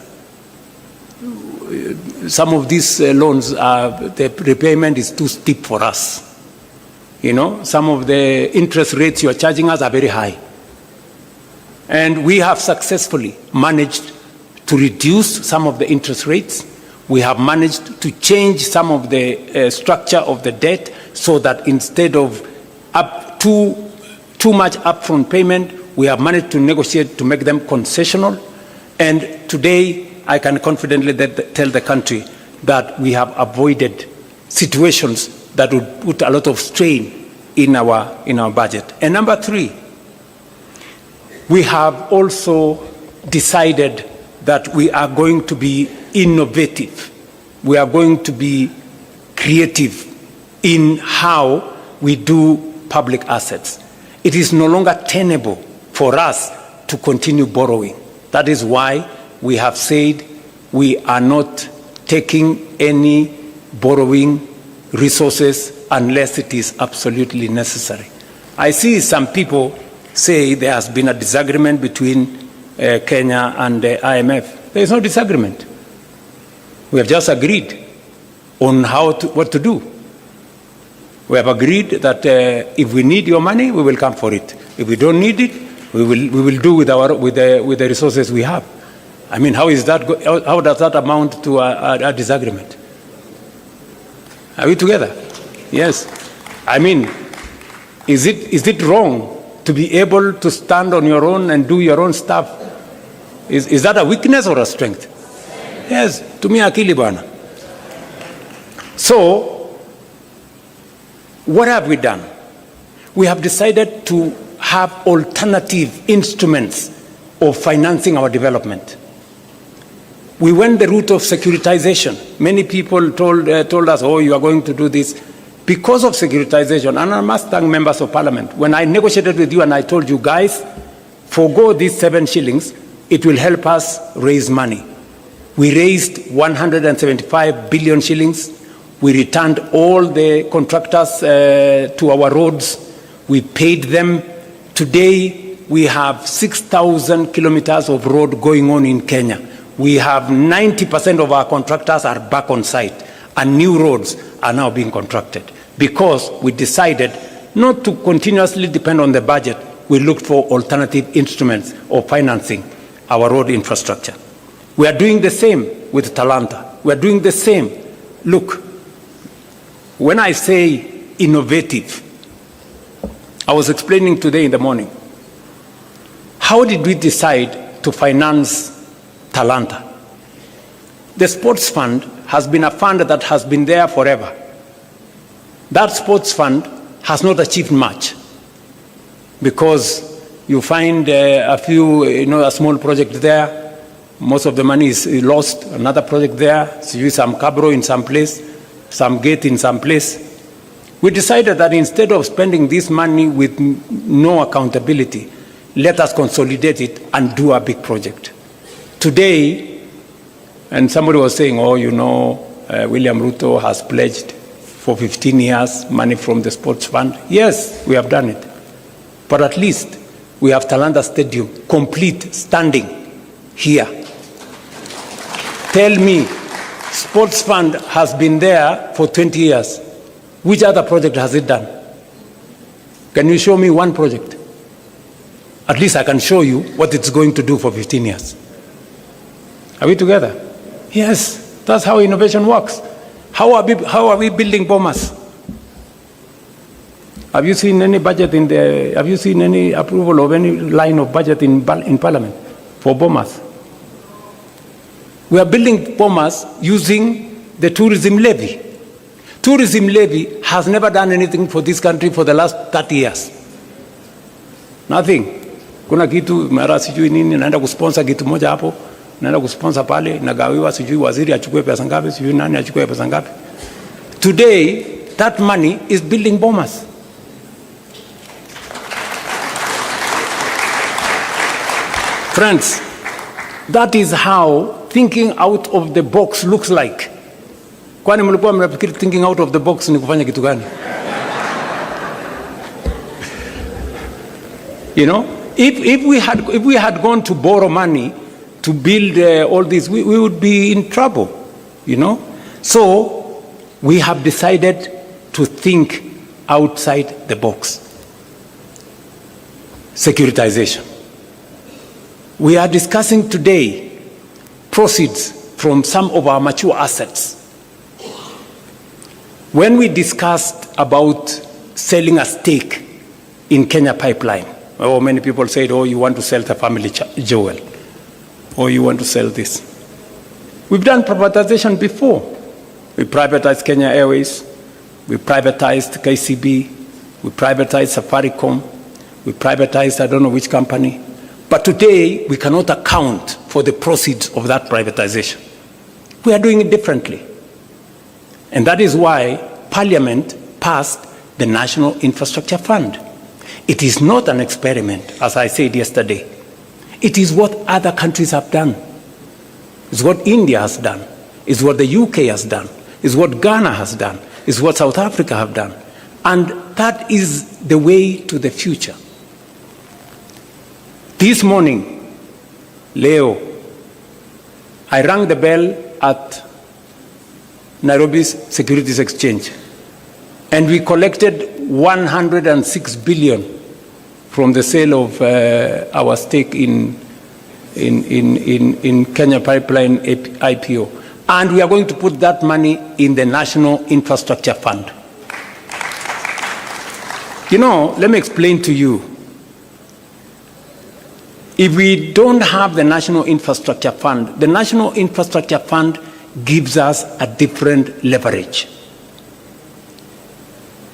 some of these loans, the repayment is too steep for us. You know, some of the interest rates you are charging us are very high. And we have successfully managed to reduce some of the interest rates. We have managed to change some of the structure of the debt so that instead of too much upfront payment, we have managed to negotiate to make them concessional. And today, I can confidently tell the country that we have avoided situations that would put a lot of strain in our budget. And number 3, we have also decided that we are going to be innovative. We are going to be creative in how we do public assets. It is no longer tenable for us to continue borrowing. That is why we have said we are not taking any borrowing resources unless it is absolutely necessary. I see some people say there has been a disagreement between Kenya and the IMF. There is no disagreement. We have just agreed on what to do. We have agreed that if we need your money, we will come for it. If we don't need it, we will do with the resources we have. I mean, how does that amount to a disagreement? Are we together? Yes. I mean, is it wrong to be able to stand on your own and do your own stuff? Is that a weakness or a strength? Yes, tumia akili bwana. So, what have we done? We have decided to have alternative instruments of financing our development. We went the route of securitization. Many people told us, oh, you are going to do this. Because of securitization, and I must thank members of parliament, when I negotiated with you and I told you, guys, forgo these 7 shillings, it will help us raise money. We raised 175 billion shillings. We returned all the contractors to our roads. We paid them. Today, we have 6,000 kilometers of road going on in Kenya. We have 90% of our contractors are back on site, and new roads are now being contracted because we decided not to continuously depend on the budget. We looked for alternative instruments of financing our road infrastructure. We are doing the same with Talanta. We are doing the same. Look, when I say innovative, I was explaining today in the morning, how did we decide to finance Talanta? The sports fund has been a fund that has been there forever. That sports fund has not achieved much because you find a few, a small project there. Most of the money is lost. Another project there, so you some cabro in some place, some gate in some place. We decided that instead of spending this money with no accountability, let us consolidate it and do a big project. Today, and somebody was saying, oh, William Ruto has pledged for 15 years money from the sports fund. Yes, we have done it. But at least we have Talanta Stadium complete, standing here. Tell me, sports fund has been there for 20 years. Which other project has it done? Can you show me one project? At least I can show you what it's going to do for 15 years. Are we together? Yes, that's how innovation works. How are we building bombers? Have you seen any budget have you seen any approval of any line of budget in Parliament for bombers? We are building bombers using the tourism levy. Tourism levy has never done anything for this country for the last 30 years. Nothing. Kuna kitu mara sijui nini naenda kusponsor kitu moja hapo, naenda kusponsor pale, nagawiwa sijui waziri achukue pesa ngapi, sijui nani achukue pesa ngapi. Today, that money is building bombers. Friends, that is how thinking out of the box looks like. Kwani mlikuwa mnafikiri thinking out of the box ni kufanya kitu gani? If we had gone to borrow money to build all this, we would be in trouble, So we have decided to think outside the box. Securitization. We are discussing today proceeds from some of our mature assets. When we discussed about selling a stake in Kenya Pipeline, many people said, oh, you want to sell the family jewel, or you want to sell this. We've done privatization before. We privatized Kenya Airways, we privatized KCB, we privatized Safaricom, we privatized I don't know which company. But today, we cannot account for the proceeds of that privatization. We are doing it differently. And that is why Parliament passed the National Infrastructure Fund. It is not an experiment, as I said yesterday. It is what other countries have done. It's what India has done. It's what the UK has done. It's what Ghana has done. It's what South Africa have done. And that is the way to the future. This morning, Leo, I rang the bell at Nairobi's Securities Exchange, and we collected 106 billion from the sale of our stake in Kenya Pipeline IPO. And we are going to put that money in the National Infrastructure Fund. You know, let me explain to you. If we don't have the National Infrastructure Fund, the National Infrastructure Fund gives us a different leverage.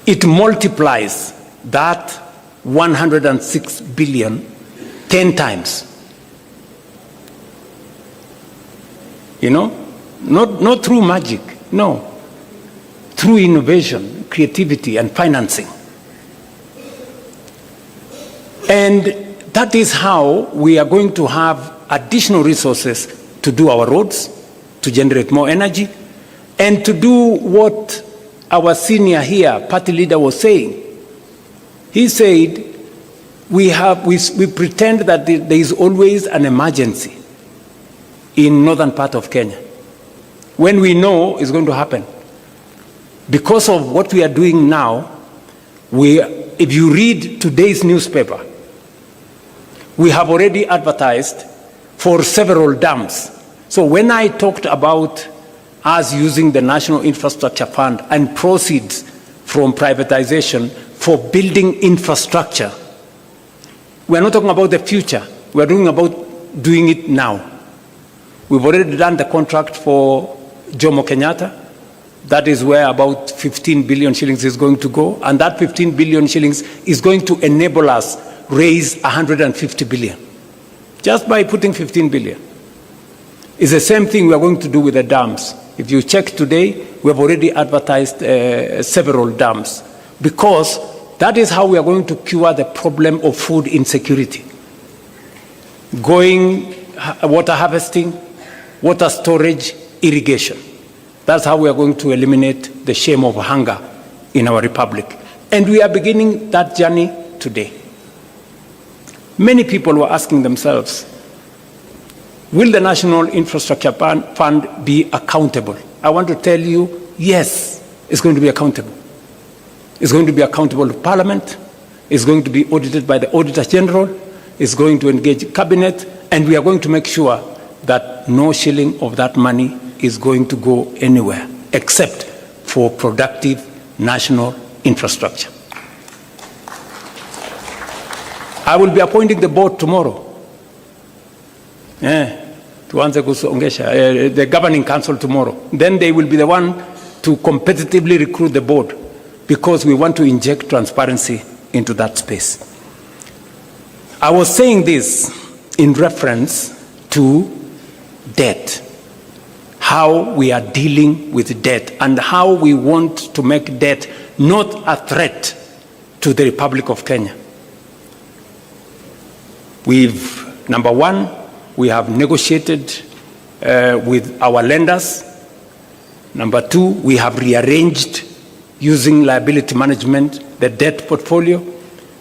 It multiplies that 106 billion 10 times. You know, not through magic, no. Through innovation, creativity, and financing. And that is how we are going to have additional resources to do our roads, to generate more energy, and to do what our senior here, party leader, was saying. He said, we pretend that there is always an emergency in northern part of Kenya, when we know it's going to happen. Because of what we are doing now, if you read today's newspaper, we have already advertised for several dams. So when I talked about us using the National Infrastructure Fund and proceeds from privatization for building infrastructure, we're not talking about the future. We're talking about doing it now. We've already done the contract for Jomo Kenyatta. That is where about 15 billion shillings is going to go. And that 15 billion shillings is going to enable us raise 150 billion. Just by putting 15 billion. It's the same thing we are going to do with the dams. If you check today, we have already advertised several dams, because that is how we are going to cure the problem of food insecurity. Water harvesting, water storage, irrigation. That's how we are going to eliminate the shame of hunger in our republic. And we are beginning that journey today. Many people were asking themselves, will the National Infrastructure Fund be accountable? I want to tell you, yes, it's going to be accountable. It's going to be accountable to Parliament. It's going to be audited by the Auditor General. It's going to engage Cabinet. And we are going to make sure that no shilling of that money is going to go anywhere except for productive national infrastructure. I will be appointing the board tomorrow. The governing council tomorrow. Then they will be the one to competitively recruit the board, because we want to inject transparency into that space. I was saying this in reference to debt, how we are dealing with debt, and how we want to make debt not a threat to the Republic of Kenya. Number one, we have negotiated with our lenders. Number two, we have rearranged, using liability management, the debt portfolio.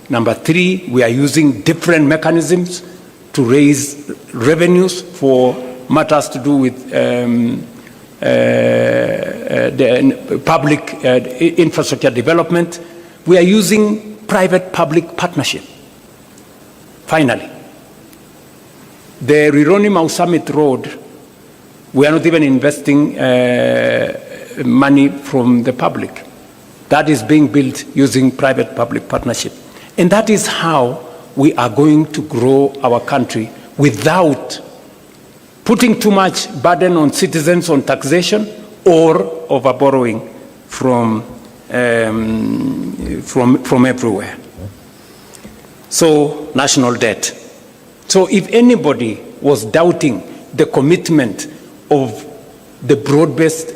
Number three, we are using different mechanisms to raise revenues for matters to do with the public infrastructure development. We are using private-public partnership. Finally, the Rironi Mau Summit Road We are not even investing money from the public. That is being built using private-public partnership. And that is how we are going to grow our country without putting too much burden on citizens on taxation or over-borrowing from everywhere. So, national debt. So if anybody was doubting the commitment of the broad-based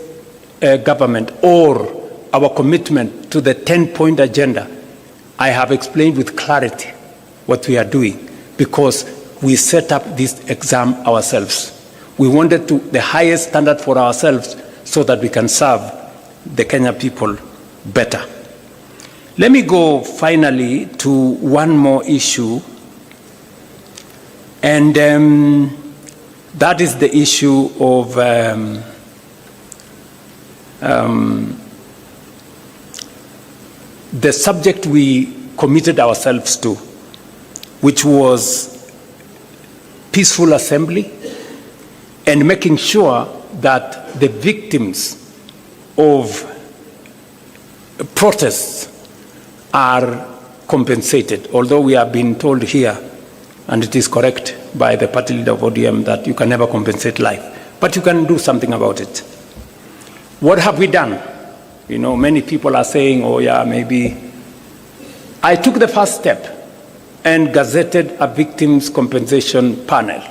government or our commitment to the 10-point agenda, I have explained with clarity what we are doing, because we set up this exam ourselves. We wanted the highest standard for ourselves so that we can serve the Kenya people better. Let me go finally to one more issue, and that is the issue of the subject we committed ourselves to, which was peaceful assembly and making sure that the victims of protests are compensated, although we have been told here, and it is correct by the party leader of ODM, that you can never compensate life, but you can do something about it. What have we done? You know, many people are saying, oh yeah, maybe. I took the first step and gazetted a victims' compensation panel.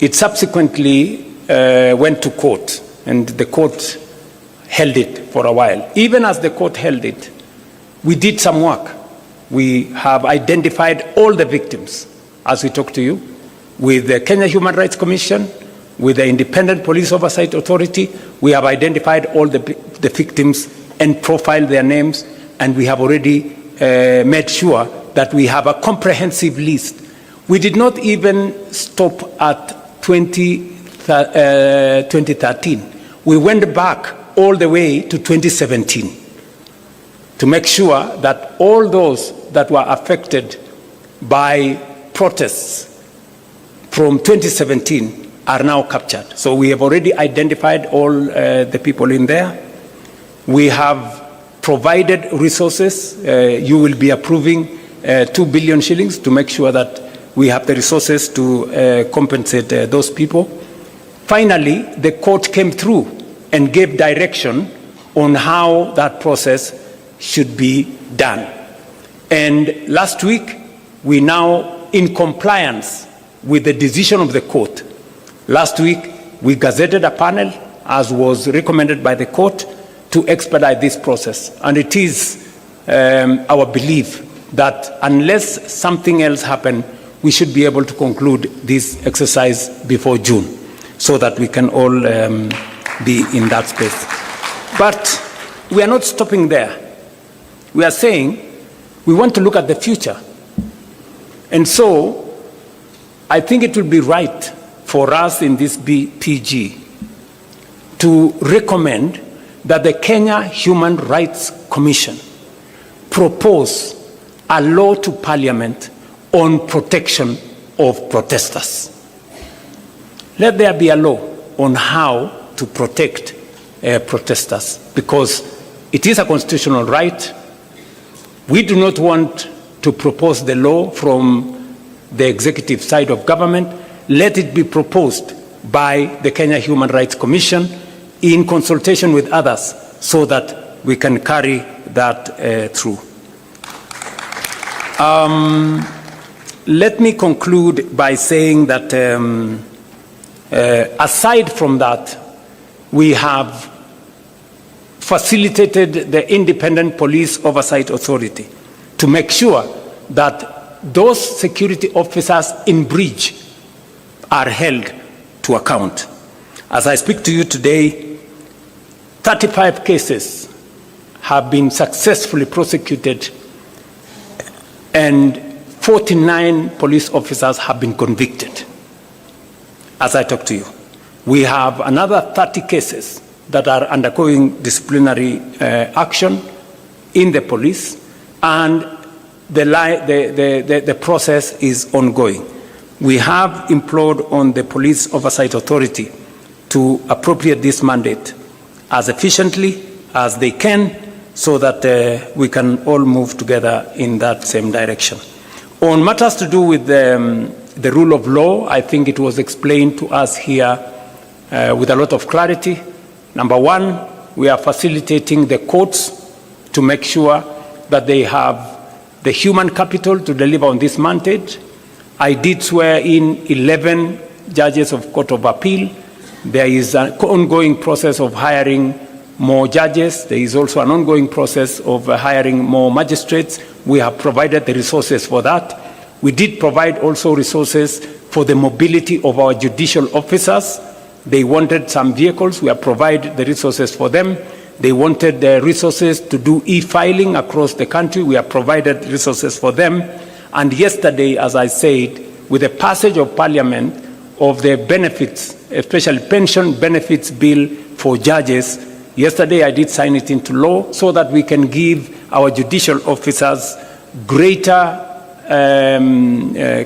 It subsequently went to court, and the court held it for a while. Even as the court held it, we did some work. We have identified all the victims, as we talk to you, with the Kenya Human Rights Commission, with the Independent Police Oversight Authority. We have identified all the victims and profiled their names, and we have already made sure that we have a comprehensive list. We did not even stop at 2013. We went back all the way to 2017 to make sure that all those that were affected by protests from 2017 are now captured. So we have already identified all the people in there. We have provided resources. You will be approving 2 billion shillings to make sure that we have the resources to compensate those people. Finally, the court came through and gave direction on how that process should be done. And last week, we now, in compliance with the decision of the court, last week we gazetted a panel, as was recommended by the court, to expedite this process. And it is our belief that unless something else happens, we should be able to conclude this exercise before June, so that we can all be in that space. But we are not stopping there. We are saying we want to look at the future. And so I think it will be right for us in this PG to recommend that the Kenya Human Rights Commission propose a law to Parliament on protection of protesters. Let there be a law on how to protect protesters, because it is a constitutional right. We do not want to propose the law from the executive side of government. Let it be proposed by the Kenya Human Rights Commission in consultation with others, so that we can carry that through. Let me conclude by saying that aside from that, we have facilitated the Independent Police Oversight Authority to make sure that those security officers in breach are held to account. As I speak to you today, 35 cases have been successfully prosecuted, and 49 police officers have been convicted. As I talk to you, we have another 30 cases that are undergoing disciplinary action in the police, and the process is ongoing. We have implored on the Police Oversight Authority to appropriate this mandate as efficiently as they can so that we can all move together in that same direction. On matters to do with the rule of law, I think it was explained to us here with a lot of clarity. Number one, we are facilitating the courts to make sure that they have the human capital to deliver on this mandate. I did swear in 11 judges of Court of Appeal. There is an ongoing process of hiring more judges. There is also an ongoing process of hiring more magistrates. We have provided the resources for that. We did provide also resources for the mobility of our judicial officers. They wanted some vehicles. We have provided the resources for them. They wanted the resources to do e-filing across the country. We have provided resources for them. And yesterday, as I said, with the passage of Parliament of the benefits, especially pension benefits bill for judges, yesterday I did sign it into law so that we can give our judicial officers greater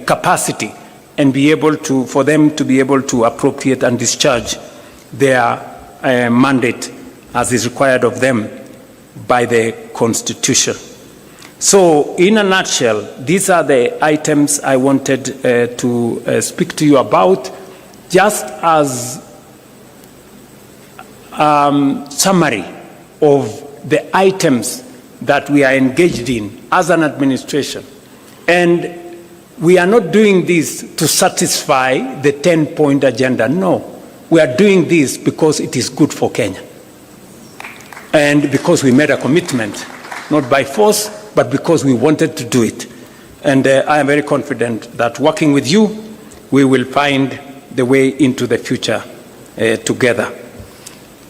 capacity and be able to, for them to be able to appropriate and discharge their mandate as is required of them by the Constitution. So, in a nutshell, these are the items I wanted to speak to you about, just as summary of the items that we are engaged in as an administration. And we are not doing this to satisfy the 10-point agenda. No, we are doing this because it is good for Kenya. And because we made a commitment, not by force, but because we wanted to do it. And I am very confident that working with you, we will find the way into the future together.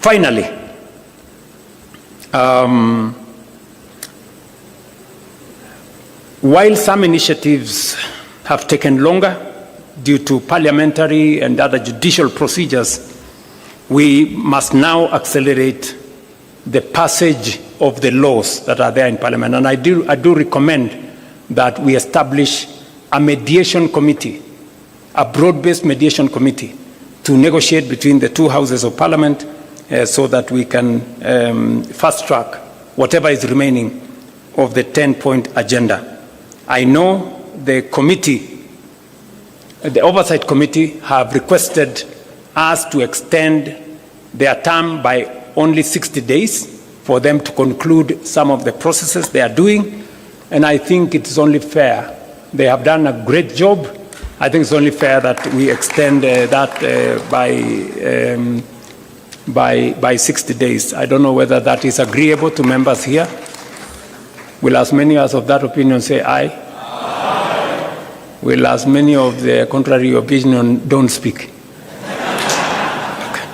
Finally, while some initiatives have taken longer due to parliamentary and other judicial procedures, we must now accelerate the passage of the laws that are there in Parliament. And I do recommend that we establish a mediation committee, a broad-based mediation committee, to negotiate between the two houses of Parliament so that we can fast-track whatever is remaining of the 10-point agenda. I know the committee, the Oversight Committee, have requested us to extend their term by only 60 days for them to conclude some of the processes they are doing. And I think it's only fair. They have done a great job. I think it's only fair that we extend that by 60 days. I don't know whether that is agreeable to members here. Will as many as of that opinion say aye? Aye. Will as many of the contrary opinion don't speak? Okay.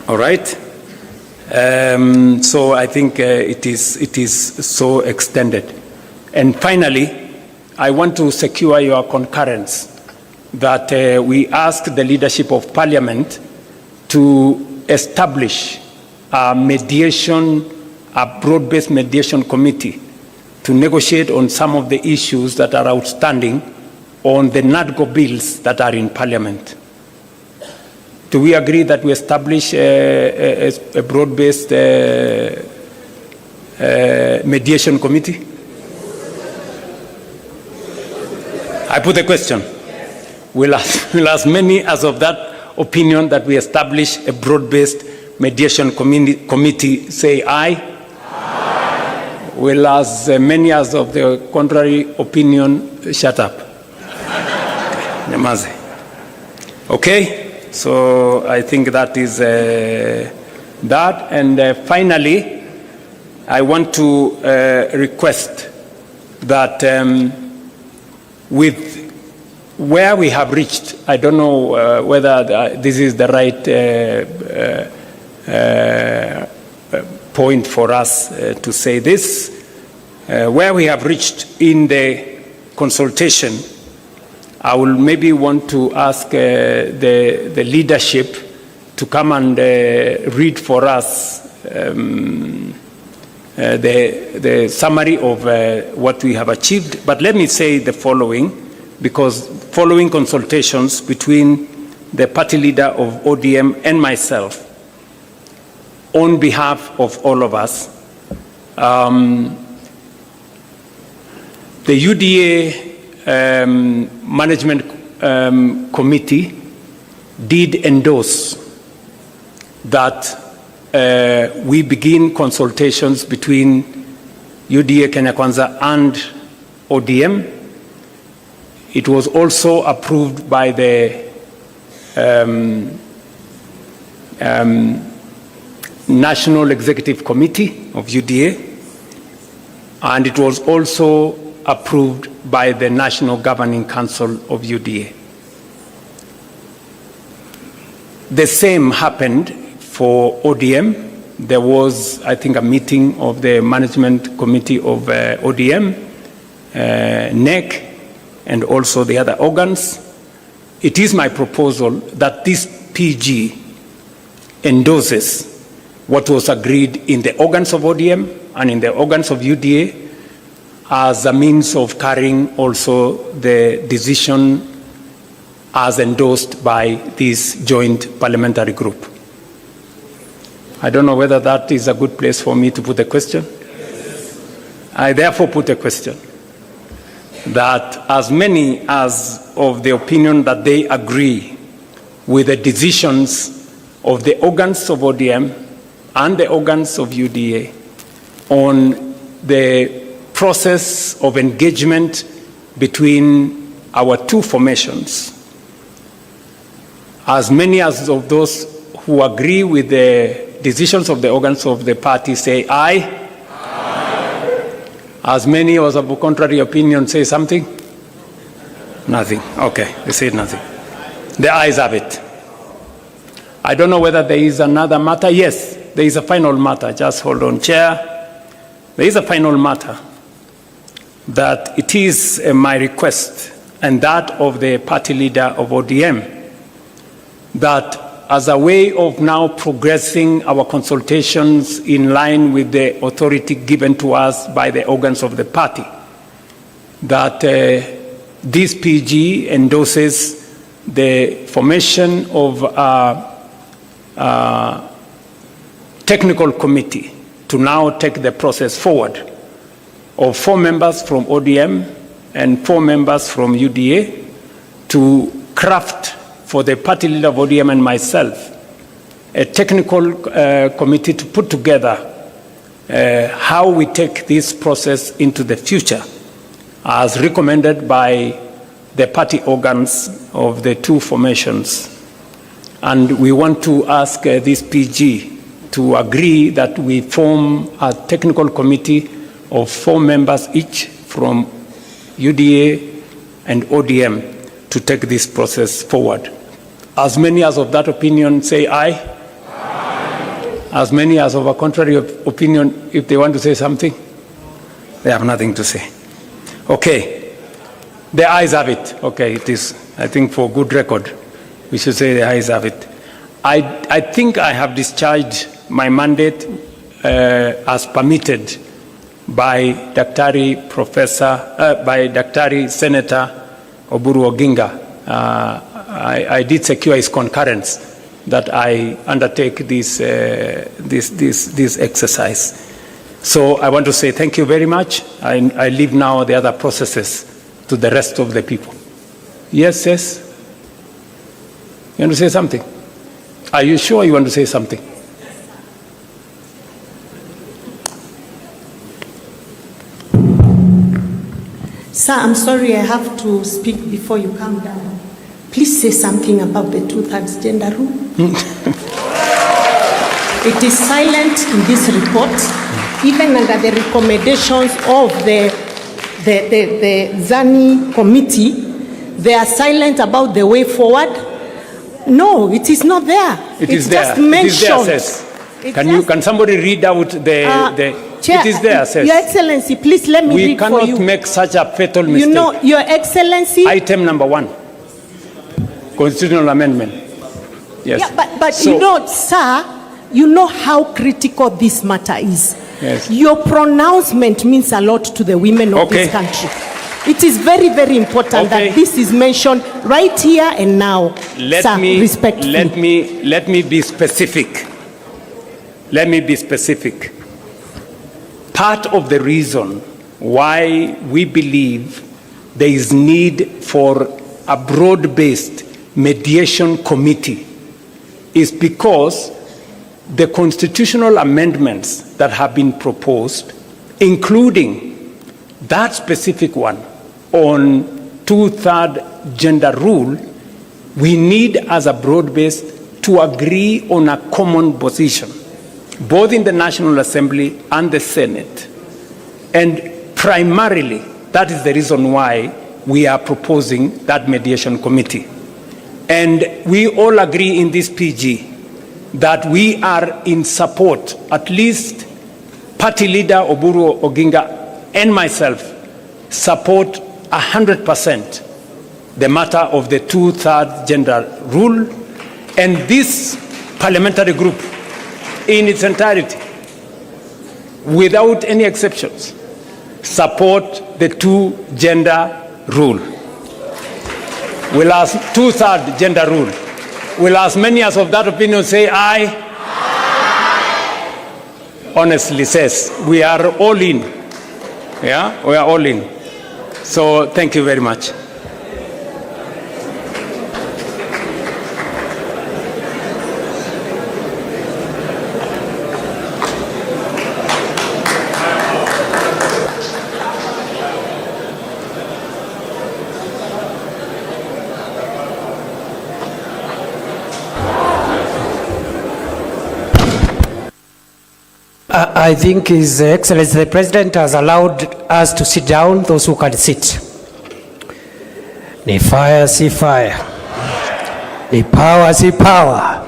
All right. So I think it is so extended. And finally, I want to secure your concurrence that we ask the leadership of Parliament to establish a mediation, a broad-based mediation committee to negotiate on some of the issues that are outstanding on the NADGO bills that are in Parliament. Do we agree that we establish a broad-based mediation committee? I put a question. Will as many as of that opinion that we establish a broad-based mediation committee say aye? Aye. Will as many as of the contrary opinion shut up? Namaze. Okay, so I think that is that. And finally, I want to request that with where we have reached, I don't know whether this is the right point for us to say this. Where we have reached in the consultation, I will maybe want to ask the leadership to come and read for us the summary of what we have achieved. But let me say the following. because following consultations between the party leader of ODM and myself, on behalf of all of us, the UDA Management Committee did endorse that we begin consultations between UDA Kenya Kwanza and ODM. It was also approved by the National Executive Committee of UDA, and it was also approved by the National Governing Council of UDA. The same happened for ODM. There was, I think, a meeting of the Management Committee of ODM, NEC, and also the other organs. It is my proposal that this PG endorses what was agreed in the organs of ODM and in the organs of UDA as a means of carrying also the decision as endorsed by this joint parliamentary group. I don't know whether that is a good place for me to put a question. I therefore put a question that as many as of the opinion that they agree with the decisions of the organs of ODM and the organs of UDA on the process of engagement between our two formations, as many as of those who agree with the decisions of the organs of the party say aye. Aye. As many as of a contrary opinion say something? Nothing. Okay, they say nothing. The ayes have it. I don't know whether there is another matter. Yes, there is a final matter. Just hold on, Chair. There is a final matter that it is my request and that of the party leader of ODM that as a way of now progressing our consultations in line with the authority given to us by the organs of the party, that this PG endorses the formation of a technical committee to now take the process forward of 4 members from ODM and 4 members from UDA to craft for the party leader of ODM and myself a technical committee to put together how we take this process into the future as recommended by the party organs of the 2 formations. And we want to ask this PG to agree that we form a technical committee of 4 members each from UDA and ODM to take this process forward. As many as of that opinion say aye. Aye. As many as of a contrary opinion, if they want to say something, they have nothing to say. Okay. The ayes have it. Okay, it is, I think for good record, we should say the ayes have it. I think I have discharged my mandate as permitted by Daktari Senator OBURU Oginga. I did secure his concurrence that I undertake this exercise. So I want to say thank you very much. I leave now the other processes to the rest of the people. Yes, yes? You want to say something? Are you sure you want to say something? Sir, I'm sorry I have to speak before you come down. Please say something about the 2/3 gender rule. It is silent in this report, even under the recommendations of the ZANI committee. They are silent about the way forward. No, it is not there. It's there. Just mentioned. It is there, can somebody read out the Chair, it is there, says. Your Excellency, please let me read for you. We cannot make such a fatal mistake. You know, Your Excellency. Item number 1, constitutional amendment. Yes. Yeah, but so, you know, sir, you know how critical this matter is. Yes. Your pronouncement means a lot to the women of this country. It is very, very important that this is mentioned right here and now. Let me be specific. Let me be specific. Part of the reason why we believe there is need for a broad-based mediation committee is because the constitutional amendments that have been proposed, including that specific one on 2/3 gender rule, we need as a broad-based to agree on a common position, both in the National Assembly and the Senate. And primarily, that is the reason why we are proposing that mediation committee. And we all agree in this PG that we are in support, at least party leader OBURU ODINGA and myself support 100% the matter of the 2/3 gender rule, and this parliamentary group in its entirety, without any exceptions, support the 2-gender rule. We'll ask 2/3 gender rule. Will as many as of that opinion say aye? Aye. Honestly says, we are all in. Yeah, we are all in. So thank you very much. I think His Excellency the President has allowed us to sit down, those who can sit. Ni fire, si fire. Ni power, si power.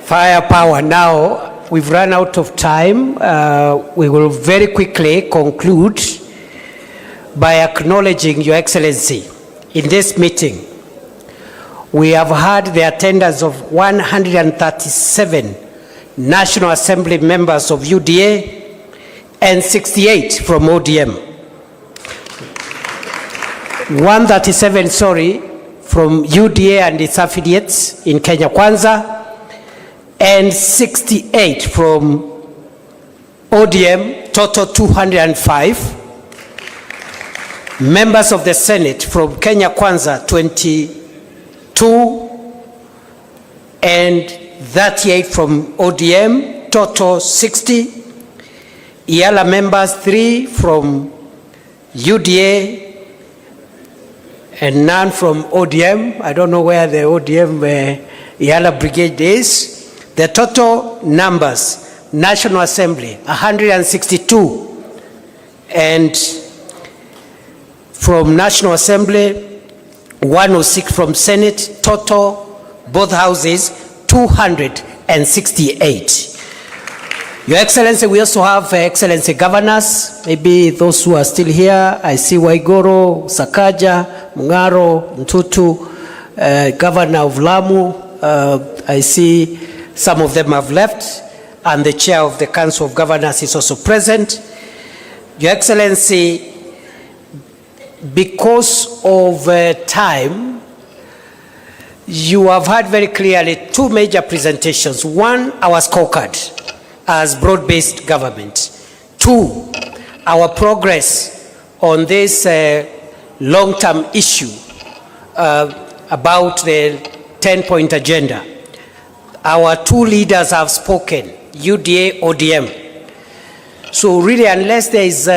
Fire, power. Now, we've run out of time. We will very quickly conclude by acknowledging Your Excellency in this meeting. We have had the attendance of 137 National Assembly members of UDA and 68 from ODM. 137, from UDA and its affiliates in Kenya Kwanza, and 68 from ODM, total 205. Members of the Senate from Kenya Kwanza, 22, and 38 from ODM, total 60. IALA members 3 from UDA and none from ODM. I don't know where the ODM IALA brigade is. The total numbers, National Assembly 162, and from National Assembly 106 from Senate, total both houses 268. Your Excellency, we also have Excellency governors, maybe those who are still here. I see Waigoro, Sakaja, Mungaro, Ntutu, Governor of Lamu. I see some of them have left, and the Chair of the Council of Governors is also present. Your Excellency, because of time, you have heard very clearly 2 major presentations. 1, our scorecard as broad-based government. 2, our progress on this long-term issue about the 10-point agenda. Our 2 leaders have spoken, UDA, ODM. So really, unless there is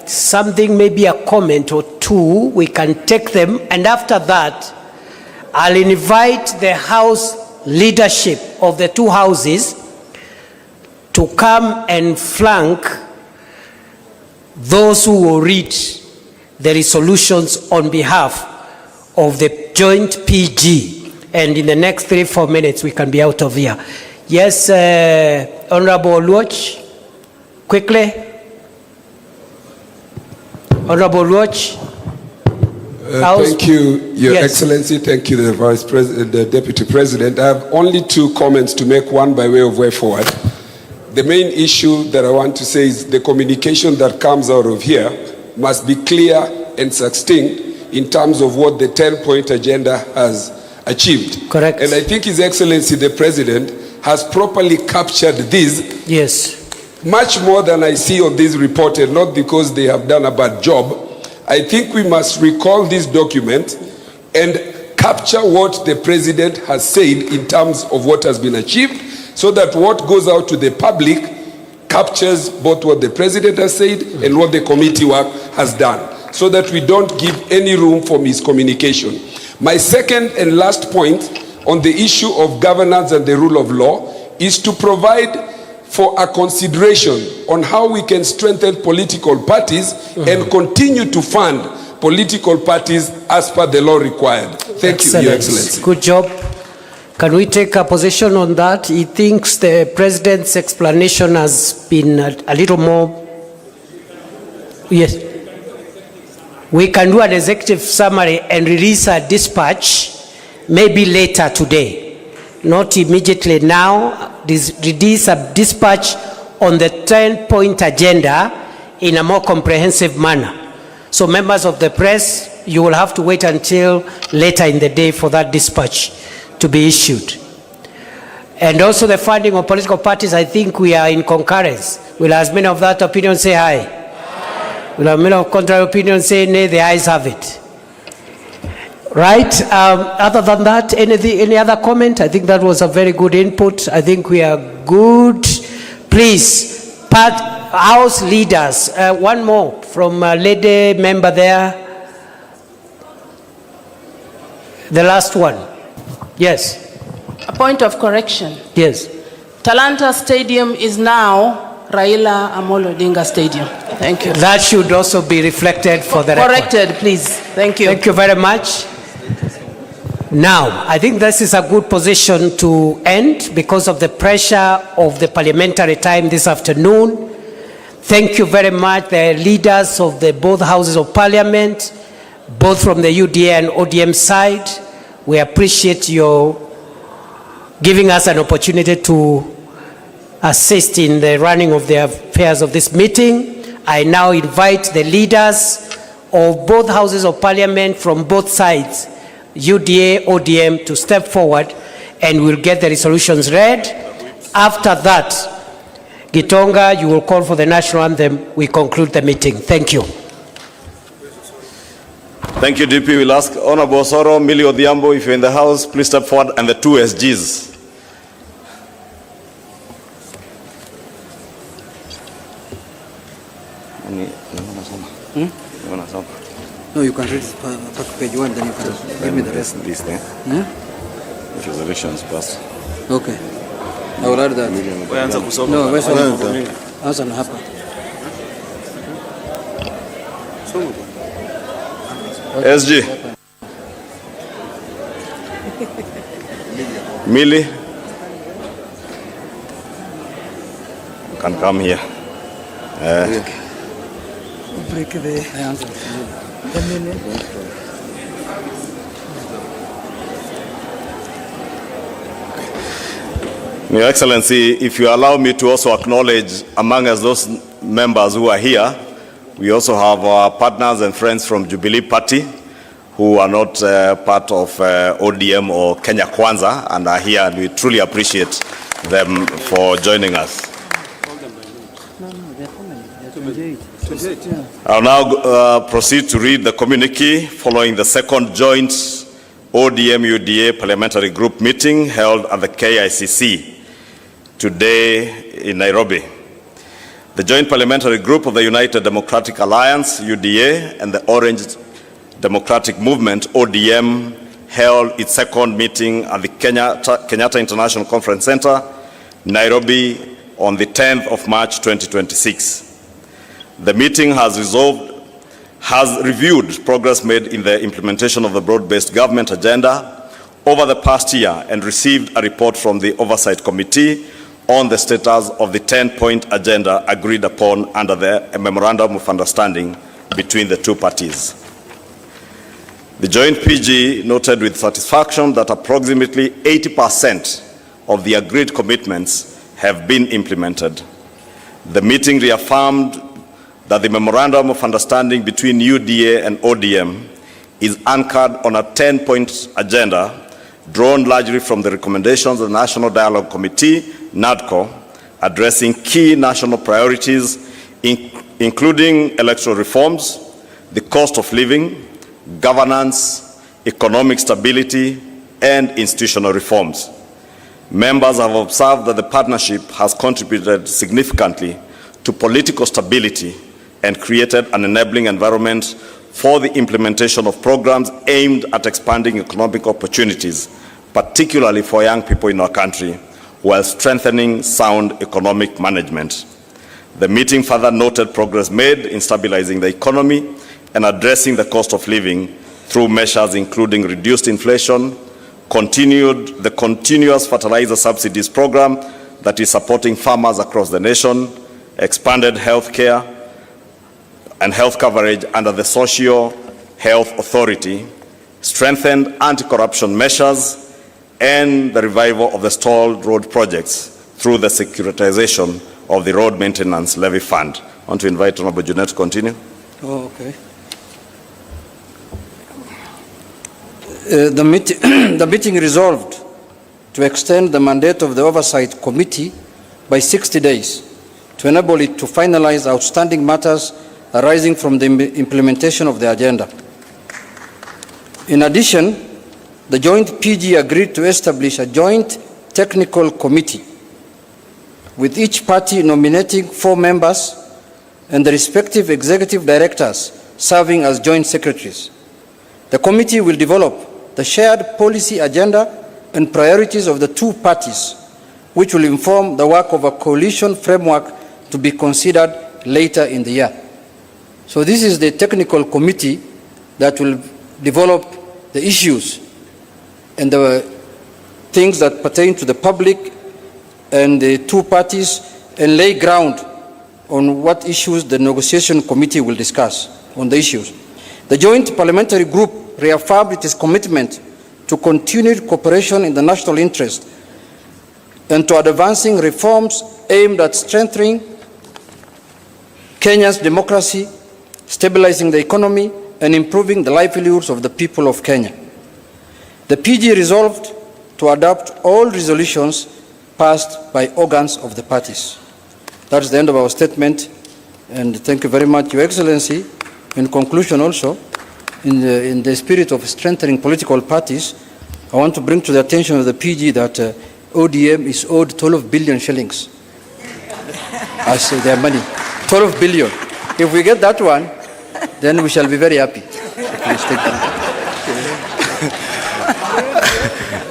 something, maybe a comment or 2, we can take them, and after that, I'll invite the House leadership of the 2 houses to come and flank those who will read the resolutions on behalf of the joint PG. And in the next 3-4 minutes, we can be out of here. Yes, Honorable Luoch, quickly. Honorable Luoch. Thank you, Your Excellency. Thank you, the Vice President, the Deputy President. I have only 2 comments to make, one by way of way forward. The main issue that I want to say is the communication that comes out of here must be clear and succinct in terms of what the 10-point agenda has achieved. Correct. And I think His Excellency the President has properly captured this. Yes. Much more than I see on this report, and not because they have done a bad job. I think we must recall this document and capture what the President has said in terms of what has been achieved, so that what goes out to the public captures both what the President has said and what the committee work has done, so that we don't give any room for miscommunication. My second and last point on the issue of governance and the rule of law is to provide for a consideration on how we can strengthen political parties and continue to fund political parties as per the law required. Thank you, Your Excellency. Good job. Can we take a position on that? He thinks the President's explanation has been a little more... Yes. We can do an executive summary and release a dispatch maybe later today. Not immediately now. Release a dispatch on the 10-point agenda in a more comprehensive manner. So members of the press, you will have to wait until later in the day for that dispatch to be issued. And also the funding of political parties, I think we are in concurrence. Will as many of that opinion say aye? Will as many of contrary opinion say nay? The ayes have it. Right? Other than that, any other comment? I think that was a very good input. I think we are good. Please, House leaders, one more from a lady member there. The last one. Yes. A point of correction. Yes. Talanta Stadium is now Raila Amolo Odinga Stadium. Thank you. That should also be reflected for the record. Corrected, please. Thank you. Thank you very much. Now, I think this is a good position to end because of the pressure of the parliamentary time this afternoon. Thank you very much, the leaders of both houses of parliament, both from the UDA and ODM side. We appreciate your giving us an opportunity to assist in the running of the affairs of this meeting. I now invite the leaders of both houses of parliament from both sides, UDA, ODM, to step forward and we'll get the resolutions read. After that, Gitonga, you will call for the national anthem. We conclude the meeting. Thank you. Thank you, DP. We'll ask Honorable Soro, Millie Odhiambo, if you're in the house, please step forward, and the two SGs. No, you can read page 1, then you can give me the rest. This thing. The resolutions passed. Okay. I will add that. No, where's answer na hapa. SG. Millie. Can come here. Break the answer. Your Excellency, if you allow me to also acknowledge among us those members who are here, we also have our partners and friends from Jubilee Party who are not part of ODM or Kenya Kwanza and are here, and we truly appreciate them for joining us. I'll now proceed to read the communique following the second joint ODM-UDA parliamentary group meeting held at the KICC today in Nairobi. The joint parliamentary group of the United Democratic Alliance, UDA, and the Orange Democratic Movement, ODM, held its second meeting at the Kenyatta International Conference Center, Nairobi, on the 10th of March 2026. The meeting has reviewed progress made in the implementation of the broad-based government agenda over the past year and received a report from the Oversight Committee on the status of the 10-point agenda agreed upon under the Memorandum of Understanding between the two parties. The joint PG noted with satisfaction that approximately 80% of the agreed commitments have been implemented. The meeting reaffirmed that the Memorandum of Understanding between UDA and ODM is anchored on a 10-point agenda drawn largely from the recommendations of the National Dialogue Committee, NADCO, addressing key national priorities, including electoral reforms, the cost of living, governance, economic stability, and institutional reforms. Members have observed that the partnership has contributed significantly to political stability and created an enabling environment for the implementation of programs aimed at expanding economic opportunities, particularly for young people in our country, while strengthening sound economic management. The meeting further noted progress made in stabilizing the economy and addressing the cost of living through measures including reduced inflation, the continuous fertilizer subsidies program that is supporting farmers across the nation, expanded health care and health coverage under the Social Health Authority, strengthened anti-corruption measures, and the revival of the stalled road projects through the securitization of the Road Maintenance Levy Fund. I want to invite Honorable Junet to continue. Oh, okay. The meeting resolved to extend the mandate of the Oversight Committee by 60 days to enable it to finalize outstanding matters arising from the implementation of the agenda. In addition, the joint PG agreed to establish a joint technical committee with each party nominating 4 members and the respective executive directors serving as joint secretaries. The committee will develop the shared policy agenda and priorities of the 2 parties, which will inform the work of a coalition framework to be considered later in the year. So this is the technical committee that will develop the issues and the things that pertain to the public and the 2 parties and lay ground on what issues the negotiation committee will discuss on the issues. The joint parliamentary group reaffirmed its commitment to continued cooperation in the national interest and to advancing reforms aimed at strengthening Kenya's democracy, stabilizing the economy, and improving the livelihoods of the people of Kenya. The PG resolved to adopt all resolutions passed by organs of the parties. That's the end of our statement, and thank you very much, Your Excellency. In conclusion also, in the spirit of strengthening political parties, I want to bring to the attention of the PG that ODM is owed 12 billion shillings as their money. 12 billion. If we get that one, then we shall be very happy.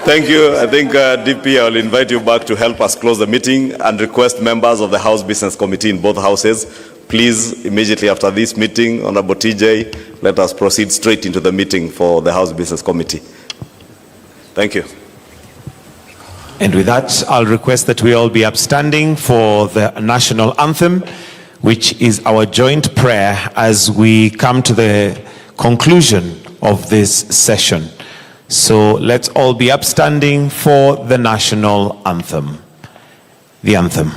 Thank you. I think, DP, I will invite you back to help us close the meeting and request members of the House Business Committee in both houses, please, immediately after this meeting, Honorable TJ, let us proceed straight into the meeting for the House Business Committee. Thank you. And with that, I'll request that we all be upstanding for the national anthem, which is our joint prayer as we come to the conclusion of this session. So let's all be upstanding for the national anthem. The anthem.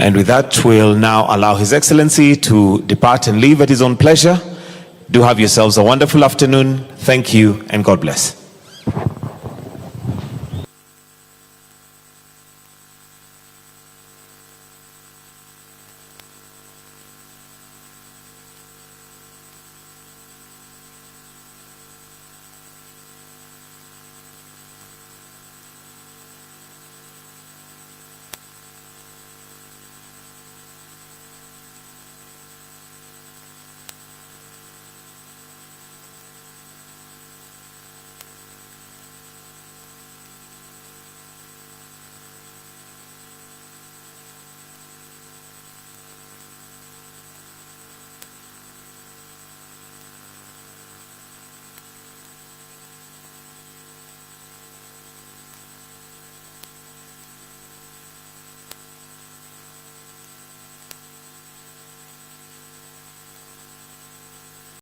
And with that, we'll now allow His Excellency to depart and leave at his own pleasure. Do have yourselves a wonderful afternoon. Thank you, and God bless.